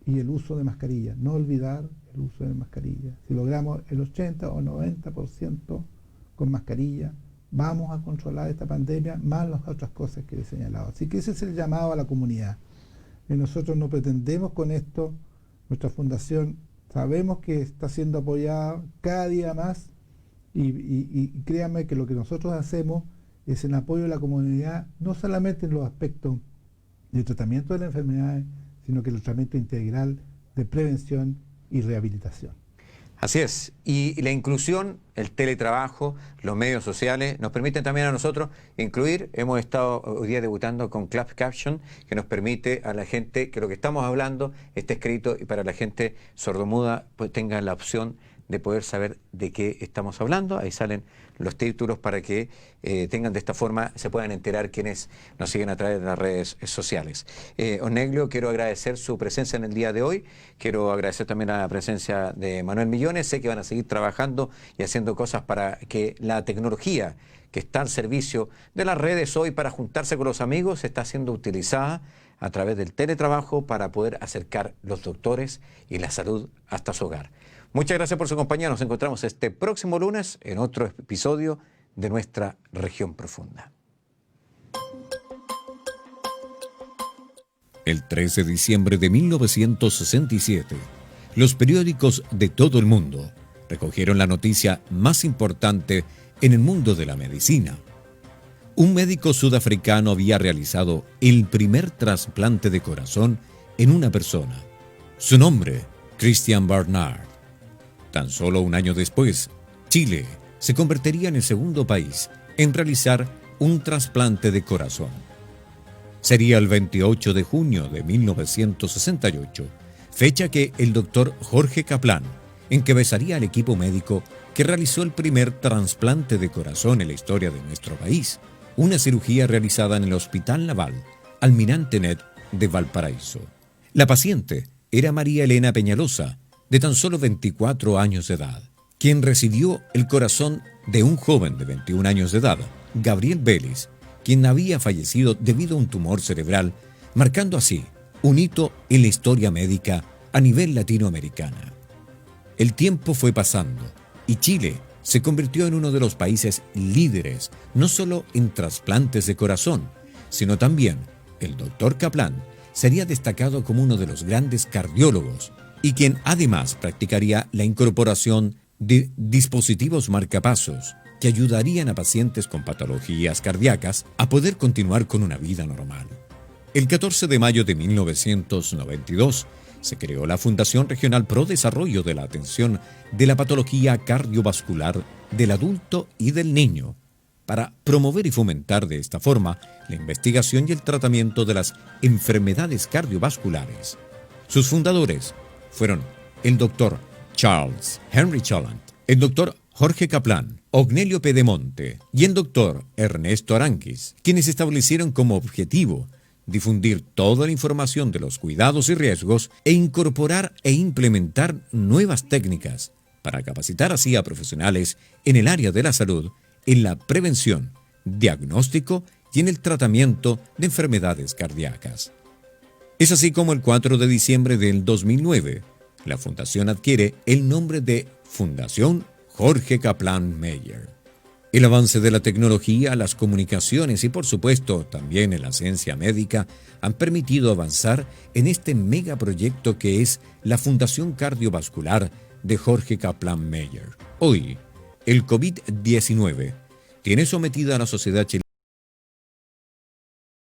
y el uso de mascarilla. No olvidar el uso de mascarilla. Si logramos el 80 o 90% con mascarilla, vamos a controlar esta pandemia, más las otras cosas que he señalado. Así que ese es el llamado a la comunidad. Nosotros no pretendemos con esto, nuestra fundación sabemos que está siendo apoyada cada día más y créanme que lo que nosotros hacemos es en apoyo a la comunidad, no solamente en los aspectos de tratamiento de las enfermedades, sino que el tratamiento integral de prevención y rehabilitación. Así es, y la inclusión, el teletrabajo, los medios sociales nos permiten también a nosotros incluir. Hemos estado hoy día debutando con Closed Caption, que nos permite a la gente que lo que estamos hablando esté escrito y para la gente sordomuda pues tenga la opción de poder saber de qué estamos hablando. Ahí salen los títulos para que tengan de esta forma, se puedan enterar quienes nos siguen a través de las redes sociales. Oneglio, quiero agradecer su presencia en el día de hoy, quiero agradecer también la presencia de Manuel Millones. Sé que van a seguir trabajando y haciendo cosas para que la tecnología que está al servicio de las redes hoy para juntarse con los amigos está siendo utilizada a través del teletrabajo para poder acercar los doctores y la salud hasta su hogar. Muchas gracias por su compañía. Nos encontramos este próximo lunes en otro episodio de nuestra Región Profunda. El 13 de diciembre de 1967, los periódicos de todo el mundo recogieron la noticia más importante en el mundo de la medicina. Un médico sudafricano había realizado el primer trasplante de corazón en una persona. Su nombre, Christian Barnard. Tan solo un año después, Chile se convertiría en el segundo país en realizar un trasplante de corazón. Sería el 28 de junio de 1968, fecha que el doctor Jorge Kaplan encabezaría al equipo médico que realizó el primer trasplante de corazón en la historia de nuestro país, una cirugía realizada en el Hospital Naval Almirante Net de Valparaíso. La paciente era María Elena Peñalosa, de tan solo 24 años de edad, quien recibió el corazón de un joven de 21 años de edad, Gabriel Vélez, quien había fallecido debido a un tumor cerebral, marcando así un hito en la historia médica a nivel latinoamericana. El tiempo fue pasando y Chile se convirtió en uno de los países líderes, no solo en trasplantes de corazón, sino también el doctor Kaplan sería destacado como uno de los grandes cardiólogos y quien además practicaría la incorporación de dispositivos marcapasos que ayudarían a pacientes con patologías cardíacas a poder continuar con una vida normal. El 14 de mayo de 1992 se creó la Fundación Regional Pro Desarrollo de la Atención de la Patología Cardiovascular del Adulto y del Niño, para promover y fomentar de esta forma la investigación y el tratamiento de las enfermedades cardiovasculares. Sus fundadores fueron el doctor Charles Henry Chollant, el doctor Jorge Kaplan, Ognelio Pedemonte y el doctor Ernesto Aranguis, quienes establecieron como objetivo difundir toda la información de los cuidados y riesgos e incorporar e implementar nuevas técnicas para capacitar así a profesionales en el área de la salud, en la prevención, diagnóstico y en el tratamiento de enfermedades cardíacas. Es así como el 4 de diciembre del 2009, la fundación adquiere el nombre de Fundación Jorge Kaplan Meyer. El avance de la tecnología, las comunicaciones y por supuesto también en la ciencia médica han permitido avanzar en este megaproyecto que es la Fundación Cardiovascular de Jorge Kaplan Meyer. Hoy, el COVID-19 tiene sometida a la sociedad chilena